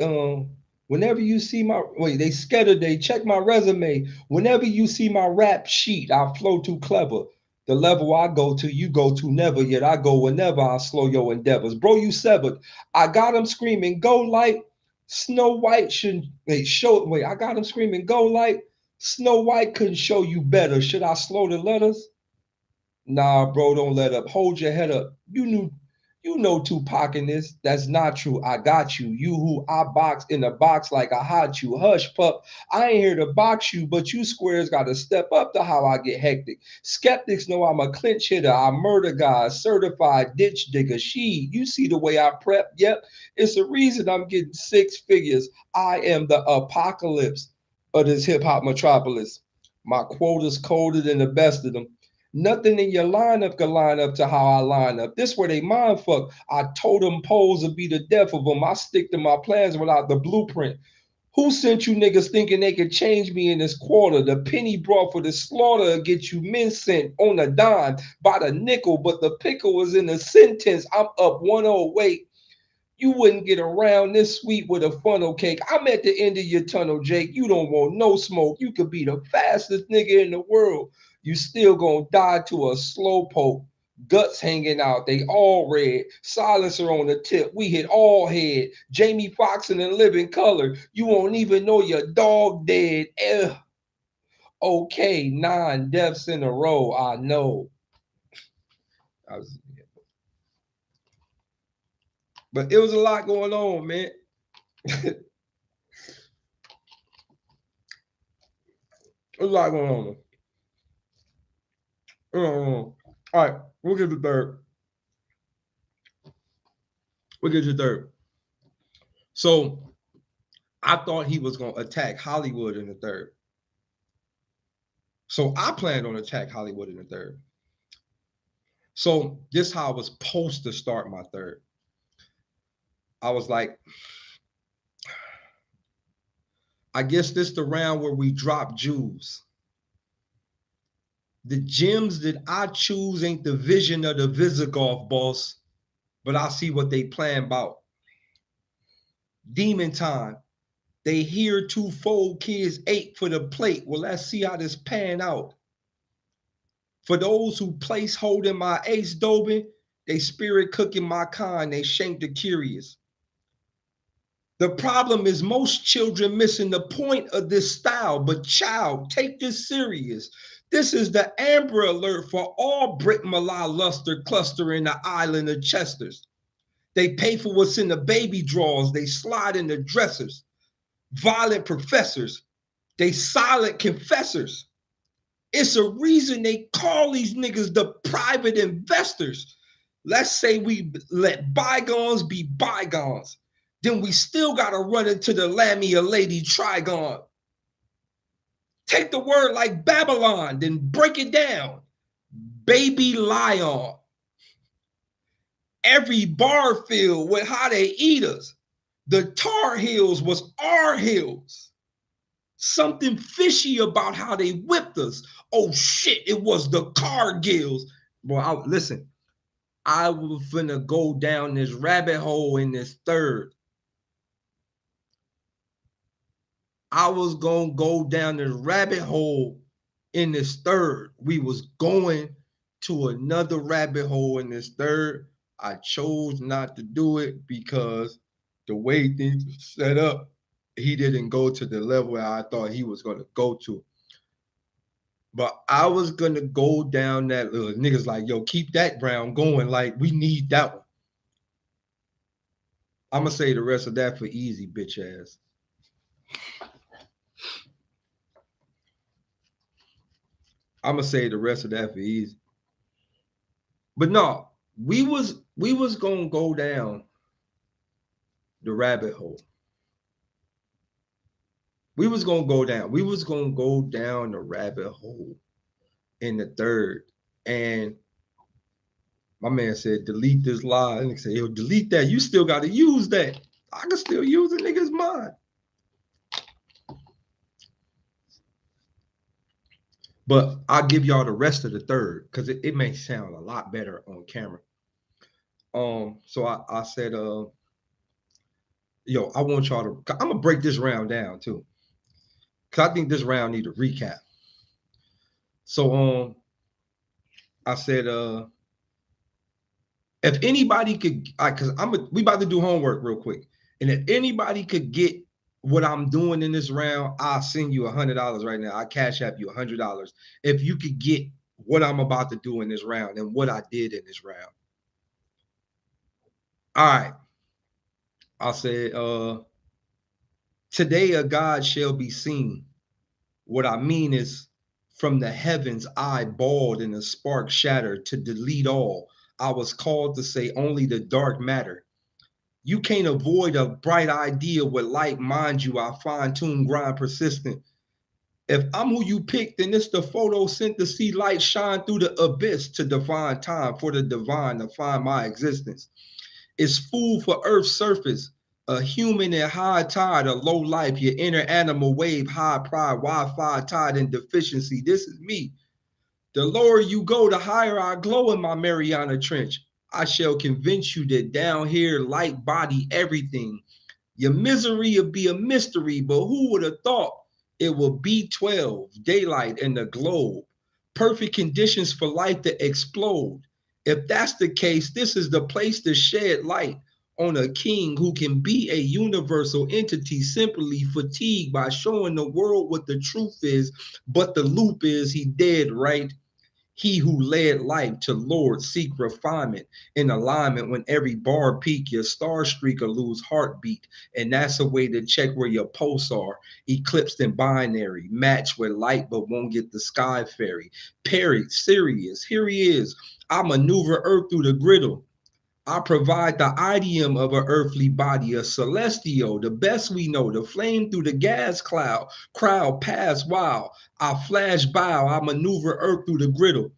whenever you see my wait, they scattered they check my resume. Whenever you see my rap sheet, I flow too clever. The level I go to, you go to never, yet I go whenever I slow your endeavors. Bro, you severed. I got him screaming, go light. Snow White shouldn't wait, I got him screaming, go light. Snow White couldn't show you better. Should I slow the letters? Nah, bro, don't let up. Hold your head up. You know Tupac in this. That's not true. I got you. You who I box in a box like I hot you. Hush, pup. I ain't here to box you, but you squares got to step up to how I get hectic. Skeptics know I'm a clinch hitter. I murder guys, certified ditch digger. You see the way I prep? Yep. It's a reason I'm getting six figures. I am the apocalypse of this hip hop metropolis. My quota's colder than the best of them. Nothing in your lineup can line up to how I line up. This where they mind fuck. I told them polls will be the death of them. I stick to my plans without the blueprint. Who sent you niggas thinking they could change me in this quarter? The penny brought for the slaughter get you men sent on a dime by the nickel, but the pickle was in the sentence. I'm up 1-0. Wait, you wouldn't get around this sweet with a funnel cake. I'm at the end of your tunnel, Jake. You don't want no smoke. You could be the fastest nigga in the world. You still gonna die to a slow poke. Guts hanging out, they all red. Silencer on the tip, we hit all head. Jamie Foxx in the living color. You won't even know your dog dead. Okay, 9 deaths in a row. I know. But it was a lot going on, man. There's a lot going on. All right, we'll get to third. We'll get to third. So I thought he was going to attack Hollywood in the third. So I planned on attack Hollywood in the third. So this how I was supposed to start my third. I was like, I guess this the round where we drop jewels. The gems that I choose ain't the vision of the Visigoth boss, but I see what they plan about. Demon time. They hear twofold kids ate for the plate. Well, let's see how this pan out. For those who place holding my ace Dobin, they spirit cooking my kind, they shank the curious. The problem is most children missing the point of this style, but child, take this serious. This is the Amber Alert for all Brit Malai luster cluster in the island of Chesters. They pay for what's in the baby drawers, they slide in the dressers. Violent professors, they silent confessors. It's a reason they call these niggas the private investors. Let's say we let bygones be bygones. Then we still gotta run into the Lamia Lady Trigon. Take the word like Babylon, then break it down. Baby lion. Every bar filled with how they eat us. The Tar Heels was our hills. Something fishy about how they whipped us. Oh shit, it was the Cargills. Boy, listen, I was finna go down this rabbit hole in this third. I was gonna go down this rabbit hole in this third. We was going to another rabbit hole in this third. I chose not to do it because the way things set up, he didn't go to the level I thought he was gonna go to. But I was gonna go down that niggas like, yo, keep that round going. Like, we need that one. I'm gonna say the rest of that for easy, bitch ass. I'm gonna say the rest of that for easy. But no, we was gonna go down the rabbit hole. We was gonna go down. We was gonna go down the rabbit hole in the third. And my man said, delete this lie. And he said, yo, delete that. You still gotta use that. I can still use a nigga's mind. But I'll give y'all the rest of the third because it may sound a lot better on camera. So I said, yo, I want y'all to. I'm gonna break this round down too, cause I think this round need a recap. So I said, if anybody could, cause we about to do homework real quick, and if anybody could get what I'm doing in this round, I'll send you $100 right now. I cash app you $100 if you could get what I'm about to do in this round and what I did in this round. All right. I said, today a God shall be seen. What I mean is, from the heavens I bawled and a spark shattered to delete all. I was called to say only the dark matter. You can't avoid a bright idea with light, mind you, I fine-tune grind persistent. If I'm who you picked, then it's the photosynthesis light shine through the abyss to divine time for the divine to find my existence. It's food for Earth's surface. A human in high tide, a low life, your inner animal wave, high pride, Wi-Fi tide and deficiency. This is me. The lower you go, the higher I glow in my Mariana Trench. I shall convince you that down here, light body everything. Your misery will be a mystery, but who would have thought it would be 12, daylight in the globe, perfect conditions for life to explode. If that's the case, this is the place to shed light on a king who can be a universal entity, simply fatigued by showing the world what the truth is, but the loop is he dead, right? He who led life to Lord seek refinement in alignment when every bar peak, your star streak or lose heartbeat. And that's a way to check where your pulse are. Eclipsed in binary, match with light but won't get the sky fairy. Parried, serious, here he is. I maneuver earth through the griddle. I provide the idiom of an earthly body, a celestial, the best we know, the flame through the gas cloud, crowd pass wild. I flash bow, I maneuver earth through the griddle.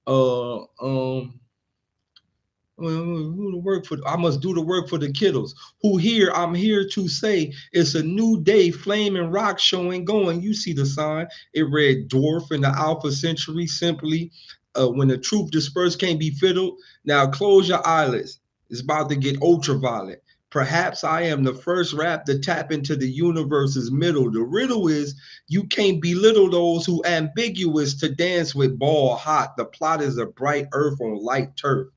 Uh, um, who to work for? I must do the work for the kiddos who here. I'm here to say it's a new day. Flame and rock showing going. You see the sign. It read dwarf in the Alpha Century. Simply, when the truth dispersed can't be fiddled. Now close your eyelids. It's about to get ultraviolet. Perhaps I am the first rap to tap into the universe's middle. The riddle is you can't belittle those who ambiguous to dance with ball hot. The plot is a bright earth on light turf.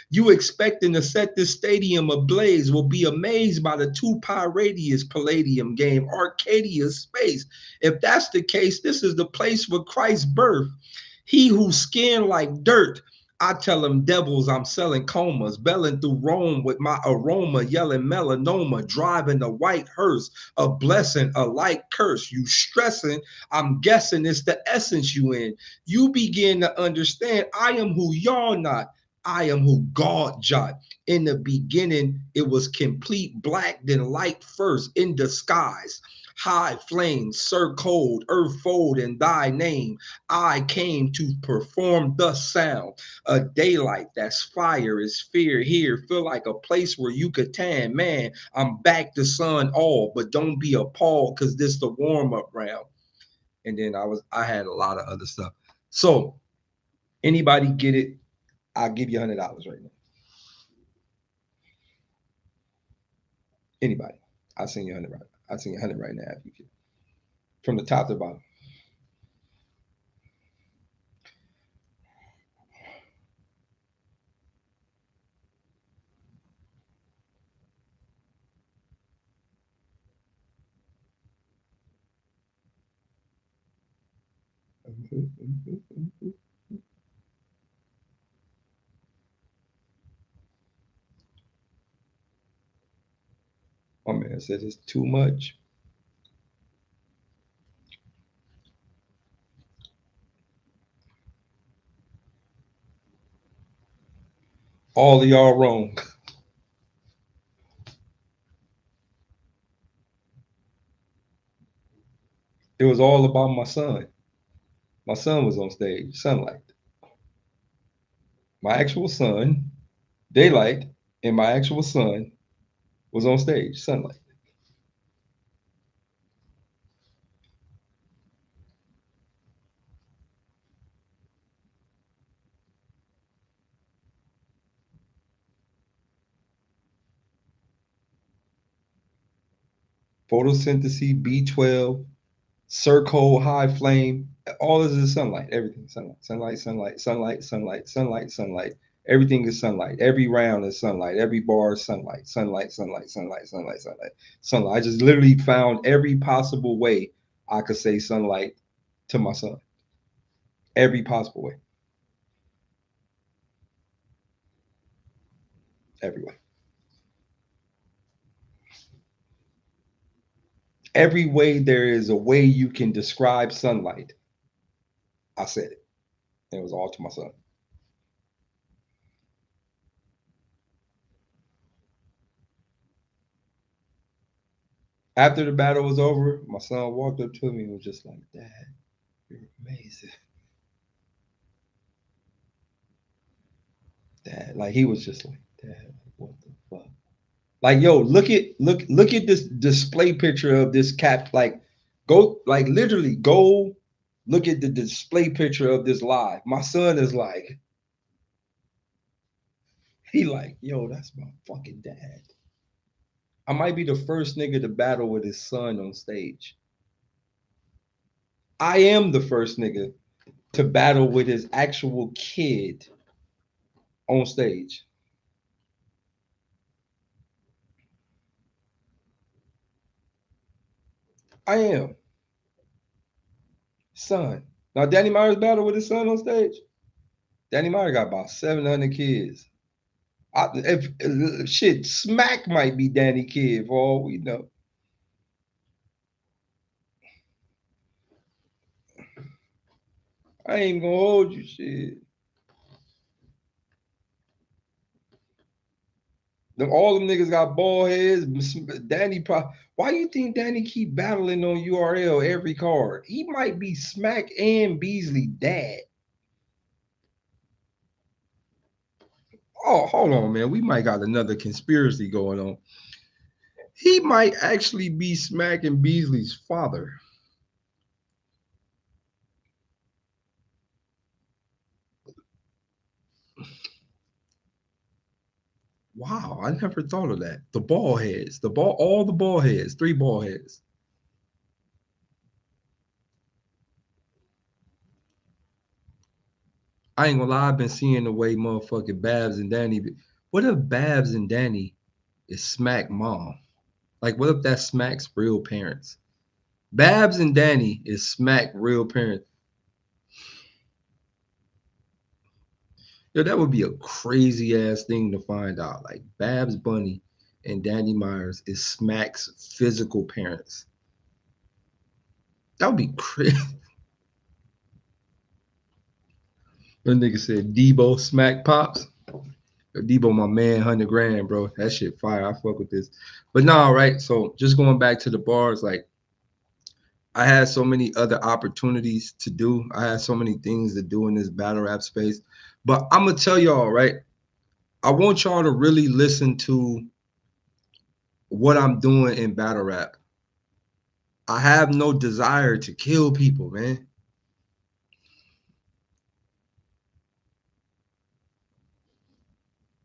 You expecting to set this stadium ablaze will be amazed by the 2 pi radius palladium game, Arcadia space. If that's the case, this is the place for Christ's birth. He who skinned like dirt. I tell them devils I'm selling comas, belling through Rome with my aroma, yelling melanoma, driving a white hearse, a blessing, a light curse. You stressing, I'm guessing it's the essence you in. You begin to understand I am who y'all not. I am who God jot. In the beginning, it was complete black, then light first in disguise. High flames, sir cold, earth fold in thy name. I came to perform the sound. A daylight that's fire is fear here. Feel like a place where you could tan. Man, I'm back to sun all, but don't be appalled because this the warm-up round. And then I had a lot of other stuff. So anybody get it? I'll give you $100 right now. Anybody. I'll send you 100 right. I'll send you 100 right now if you can. From the top to the bottom. My man says it's too much. All of y'all wrong. It was all about my son. My son was on stage, Sunlight. My actual son, Daylyt, and my actual son was on stage, Sunlight. Photosynthesis, B12, Circle, high flame, all this is sunlight. Everything sunlight, sunlight, sunlight, sunlight, sunlight, sunlight, sunlight. Everything is sunlight. Every round is sunlight. Every bar is sunlight, sunlight, sunlight, sunlight, sunlight, sunlight, sunlight. I just literally found every possible way I could say sunlight to my son. Every possible way. Every way. Every way there is a way you can describe sunlight. I said it. And it was all to my son. After the battle was over, my son walked up to me and was just like, Dad, you're amazing. Dad, like he was just like, Dad, what the fuck? Like, yo, look at this display picture of this cap. Like, go, like literally go look at the display picture of this live. My son is like, he like, yo, that's my fucking dad. I might be the first nigga to battle with his son on stage. I am the first nigga to battle with his actual kid on stage. I am. Son. Now Danny Myers battled with his son on stage. Danny Myers got about 700 kids. If shit, Smack might be Danny Kid for all we know. I ain't gonna hold you, shit. All them niggas got bald heads. Danny, why you think Danny keep battling on URL every card? He might be Smack and Beasley dad. Oh, hold on, man. We might got another conspiracy going on. He might actually be Smack and Beasley's father. Wow, I never thought of that. The ball heads, all the ball heads, 3 ball heads. I ain't gonna lie, I've been seeing the way motherfucking Babs and Danny. What if Babs and Danny is Smack mom? Like, what if that's Smack's real parents? Babs and Danny is Smack real parents. Yo, that would be a crazy ass thing to find out. Like Babs Bunny and Danny Myers is Smack's physical parents. That would be crazy. That nigga said Debo Smack Pops. Debo, my man, 100 grand, bro. That shit fire. I fuck with this. But no, right. So just going back to the bars, like I had so many other opportunities to do. I had so many things to do in this battle rap space. But I'm gonna tell y'all, right? I want y'all to really listen to what I'm doing in battle rap. I have no desire to kill people, man.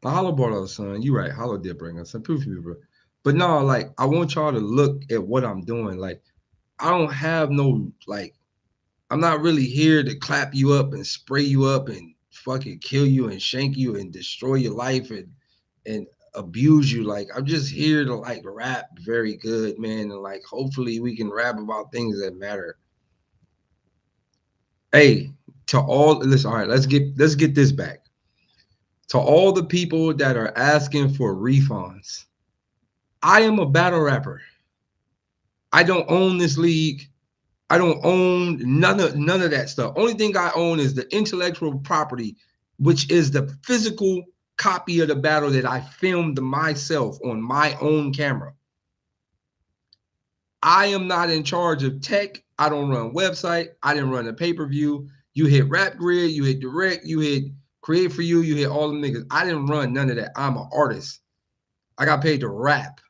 Hollow brought us, son. You right. Hollow did bring us some proof, bro. But no, like I want y'all to look at what I'm doing. Like I don't have no like. I'm not really here to clap you up and spray you up and fucking kill you and shank you and destroy your life and abuse you. Like I'm just here to like rap very good, man, and like hopefully we can rap about things that matter. Hey, to all listen, all right, let's get this back. To all the people that are asking for refunds, I am a battle rapper. I don't own this league. I don't own none of that stuff. Only thing I own is the intellectual property, which is the physical copy of the battle that I filmed myself on my own camera. I am not in charge of tech. I don't run website. I didn't run a pay-per-view. You hit Rap Grid, you hit Direct, you hit Create For You, you hit all them niggas. I didn't run none of that. I'm an artist. I got paid to rap.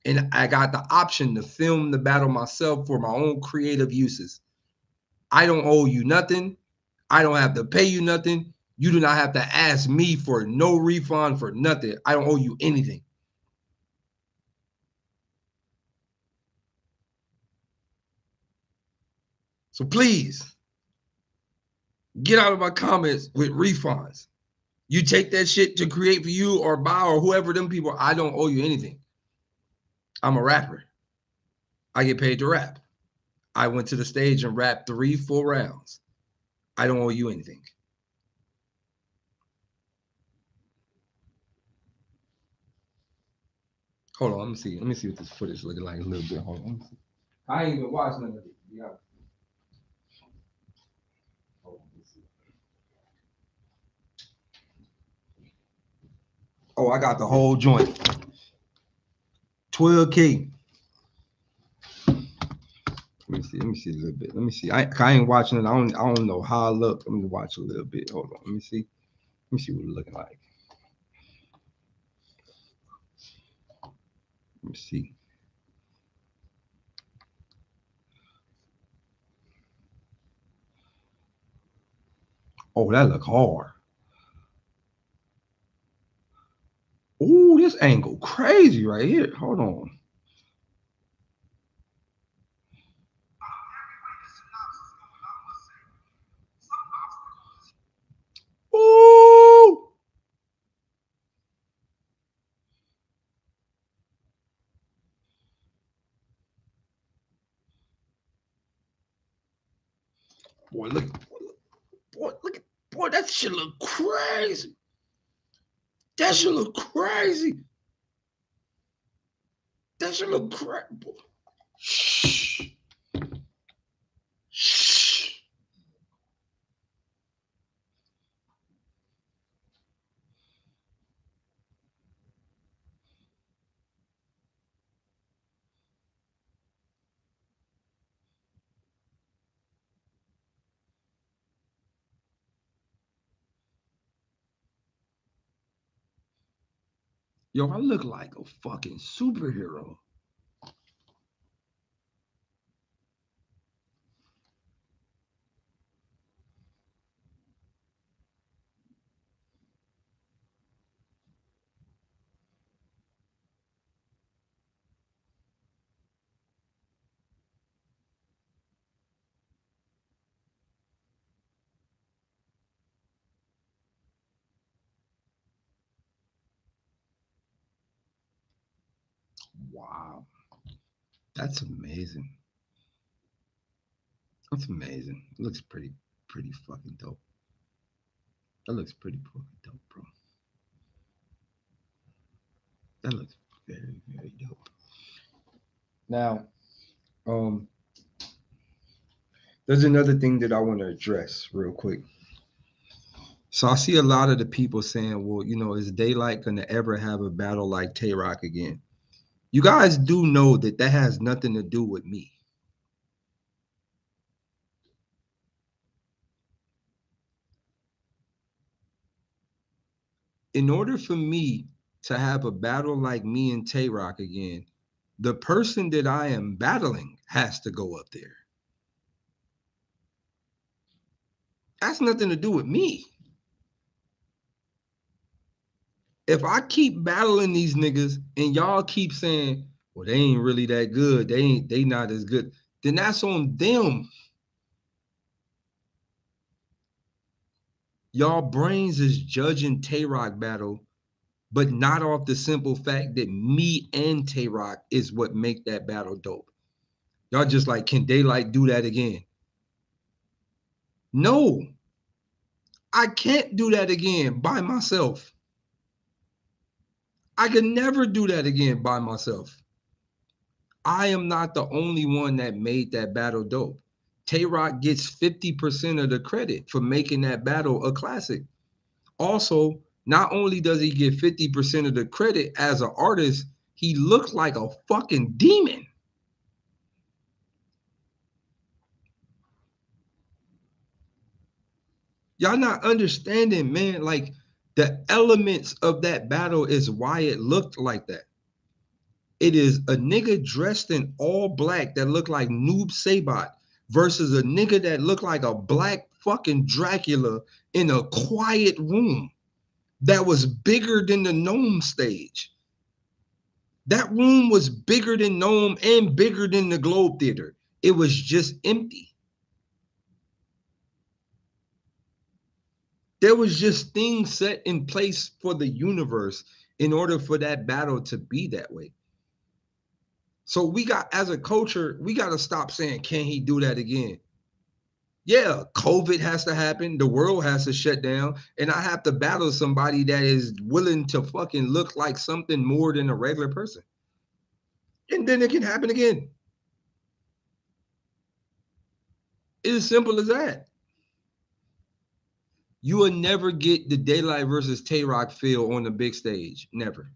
And I got the option to film the battle myself for my own creative uses. I don't owe you nothing. I don't have to pay you nothing. You do not have to ask me for no refund for nothing. I don't owe you anything. So please, get out of my comments with refunds. You take that shit to Create For You or Bow or whoever them people, I don't owe you anything. I'm a rapper. I get paid to rap. I went to the stage and rapped 3 full rounds. I don't owe you anything. Hold on, let me see. Let me see what this footage is looking like a little bit. Hold on. Let me see. I ain't even watched none of it. Yeah. Hold on, let me see. Oh, I got the whole joint. 12K. Let me see a little bit. Let me see. I ain't watching it. I don't know how I look. Let me watch a little bit. Hold on. Let me see. Let me see what it's looking like. Let me see. Oh, that look hard. Ooh, this angle crazy right here. Hold on. Ooh. Boy, look. Boy, look at. Boy, that shit look crazy. That shit look crazy. That shit look crazy. Shh. Shh. Yo, I look like a fucking superhero. Wow. That's amazing. That's amazing. It looks pretty fucking dope. That looks pretty fucking dope, bro. That looks very dope. Now, there's another thing that I want to address real quick. So I see a lot of the people saying, well, you know, is Daylyt going to ever have a battle like Tay-Rock again? You guys do know that that has nothing to do with me. In order for me to have a battle like me and Tay-Rock again, the person that I am battling has to go up there. That's nothing to do with me. If I keep battling these niggas and y'all keep saying, well, they ain't really that good, they not as good, then that's on them. Y'all brains is judging Tay-Rock battle, but not off the simple fact that me and Tay-Rock is what make that battle dope. Y'all just like, can Daylyt do that again? No, I can't do that again by myself. I could never do that again by myself. I am not the only one that made that battle dope. Tay-Rock gets 50% of the credit for making that battle a classic. Also, Not only does he get 50% of the credit as an artist, he looks like a fucking demon. Y'all not understanding, man. Like the elements of that battle is why it looked like that. It is a nigga dressed in all black that looked like Noob Sabat versus a nigga that looked like a black fucking Dracula in a quiet room that was bigger than the Gnome stage. That room was bigger than Gnome and bigger than the Globe Theater. It was just empty. There was just things set in place for the universe in order for that battle to be that way. So we got, as a culture, we got to stop saying, can he do that again? Yeah, COVID has to happen. The world has to shut down. And I have to battle somebody that is willing to fucking look like something more than a regular person. And then it can happen again. It's as simple as that. You will never get the Daylyt versus Tay Rock feel on the big stage. Never.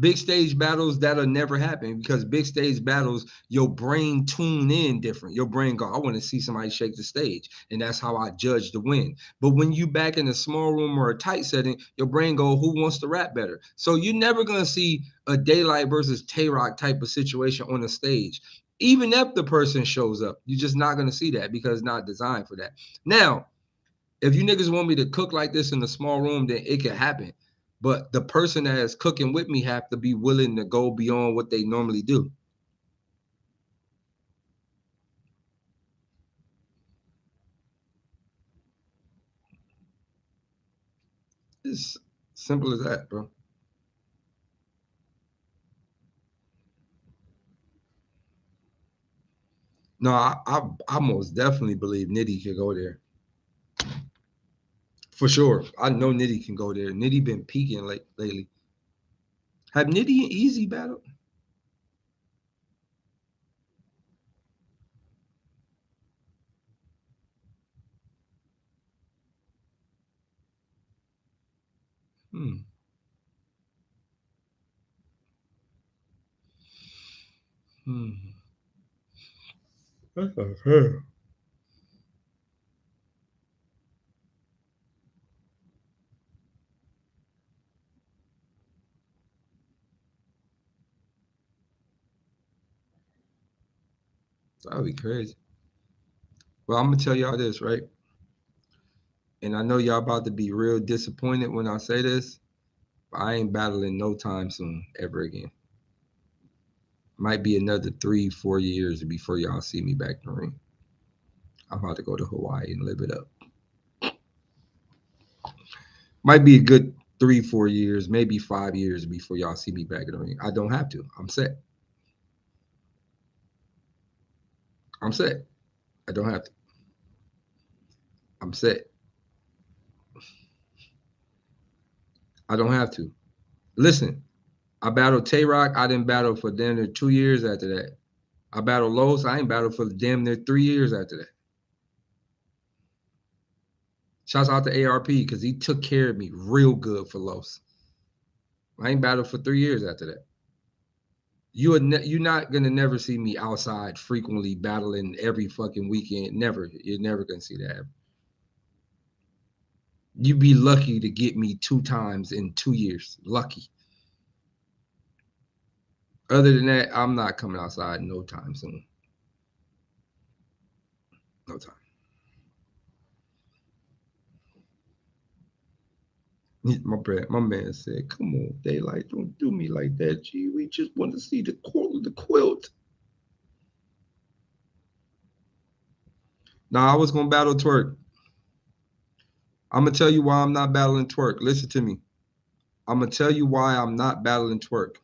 Big stage battles, that'll never happen because big stage battles, your brain tune in different. Your brain go, I want to see somebody shake the stage. And that's how I judge the win. But when you back in a small room or a tight setting, your brain go, who wants to rap better? So you're never going to see a Daylyt versus Tay Rock type of situation on the stage. Even if the person shows up, you're just not going to see that because it's not designed for that. Now, if you niggas want me to cook like this in a small room, then it can happen. But the person that is cooking with me have to be willing to go beyond what they normally do. It's simple as that, bro. No, I most definitely believe Nitty could go there. For sure. I know Nitty can go there. Nitty been peaking lately. Have Nitty and Easy battled? Hmm. Hmm. That's unfair. That'd be crazy. Well, I'm gonna tell y'all this, right? And I know y'all about to be real disappointed when I say this, but I ain't battling no time soon ever again. Might be another 3, 4 years before y'all see me back in the ring. I'm about to go to Hawaii and live it up. Might be a good 3, 4 years, maybe 5 years before y'all see me back in the ring. I don't have to. I'm set. I'm set. I don't have to. I'm set. I don't have to. Listen, I battled Tay Rock. I didn't battle for damn near 2 years after that. I battled Los. I ain't battled for damn near 3 years after that. Shouts out to ARP because he took care of me real good for Los. I ain't battled for 3 years after that. You're not gonna never see me outside frequently battling every fucking weekend. Never. You're never gonna see that. You'd be lucky to get me 2 times in 2 years. Lucky. Other than that, I'm not coming outside no time soon. No time. My man said, "Come on, Daylyt, don't do me like that, G. We just want to see the quilt." Nah, I was gonna battle Twerk. I'm gonna tell you why I'm not battling Twerk. Listen to me. I'm gonna tell you why I'm not battling Twerk.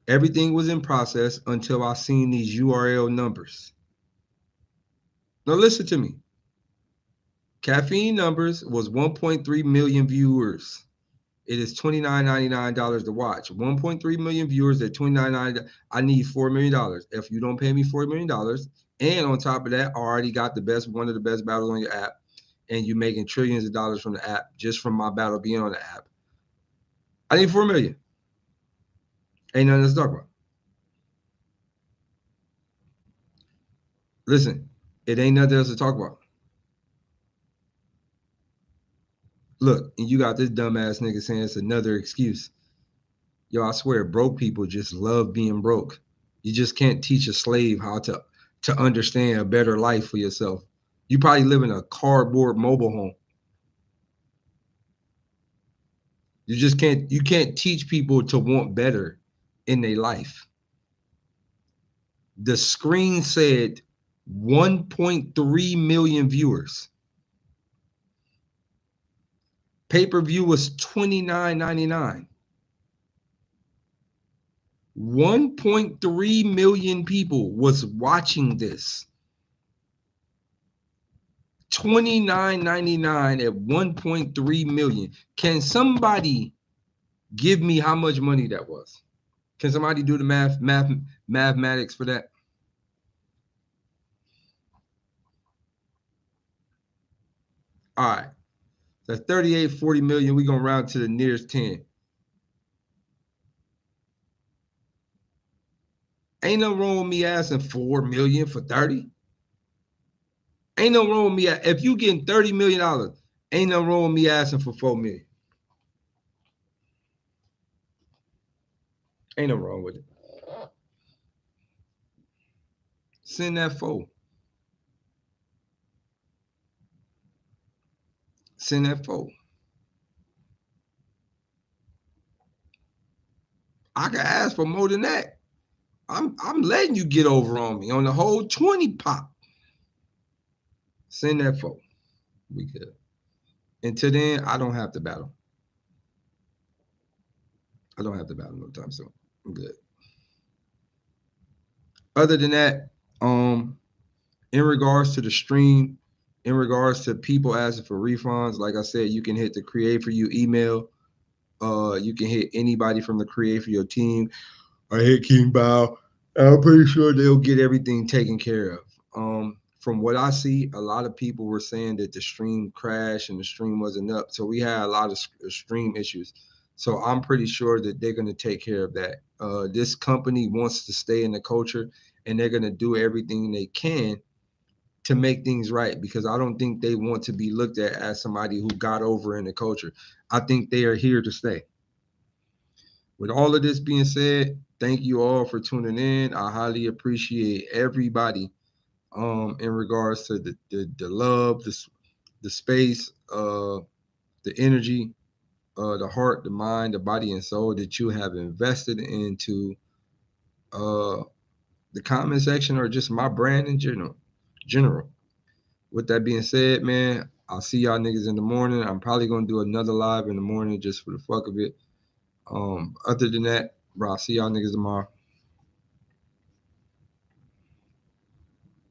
Everything was in process until I seen these URL numbers. Now listen to me. Caffeine numbers was 1.3 million viewers. It is $29.99 to watch. 1.3 million viewers at $29.99. I need $4 million. If you don't pay me $4 million, and on top of that, I already got one of the best battles on your app. and you making trillions of dollars from the app just from my battle being on the app. I need 4 million. Ain't nothing else to talk about. Listen, it ain't nothing else to talk about. Look, and you got this dumbass nigga saying it's another excuse. Yo, I swear, broke people just love being broke. You just can't teach a slave how to understand a better life for yourself. You probably live in a cardboard mobile home. You can't teach people to want better in their life. The screen said 1.3 million viewers. Pay-per-view was $29.99. 1.3 million people was watching this. $29.99 at 1.3 million. Can somebody give me how much money that was? Can somebody do the mathematics for that? All right. That's 38, 40 million. We're going to round to the nearest 10. Ain't no wrong with me asking 4 million for 30. Ain't no wrong with me. If you getting $30 million, ain't no wrong with me asking for 4 million. Ain't no wrong with it. Send that 4. Send that 4. I can ask for more than that. I'm letting you get over on me on the whole 20 pop. Send that 4. We good. Until then, I don't have to battle. I don't have to battle no time soon. I'm good. Other than that, in regards to the stream, in regards to people asking for refunds, like I said, you can hit the Create For You email. You can hit anybody from the Create For Your team. I hit King Bao. I'm pretty sure they'll get everything taken care of. From what I see, a lot of people were saying that the stream crashed and the stream wasn't up. So we had a lot of stream issues. So I'm pretty sure that they're going to take care of that. This company wants to stay in the culture, and they're going to do everything they can to make things right, because I don't think they want to be looked at as somebody who got over in the culture. I think they are here to stay. With all of this being said, thank you all for tuning in. I highly appreciate everybody in regards to the love, the space, the energy, the heart, the mind, the body, and soul that you have invested into the comment section or just my brand in general. With that being said, man, I'll see y'all niggas in the morning. I'm probably gonna do another live in the morning just for the fuck of it. Other than that, bro, I'll see y'all niggas tomorrow.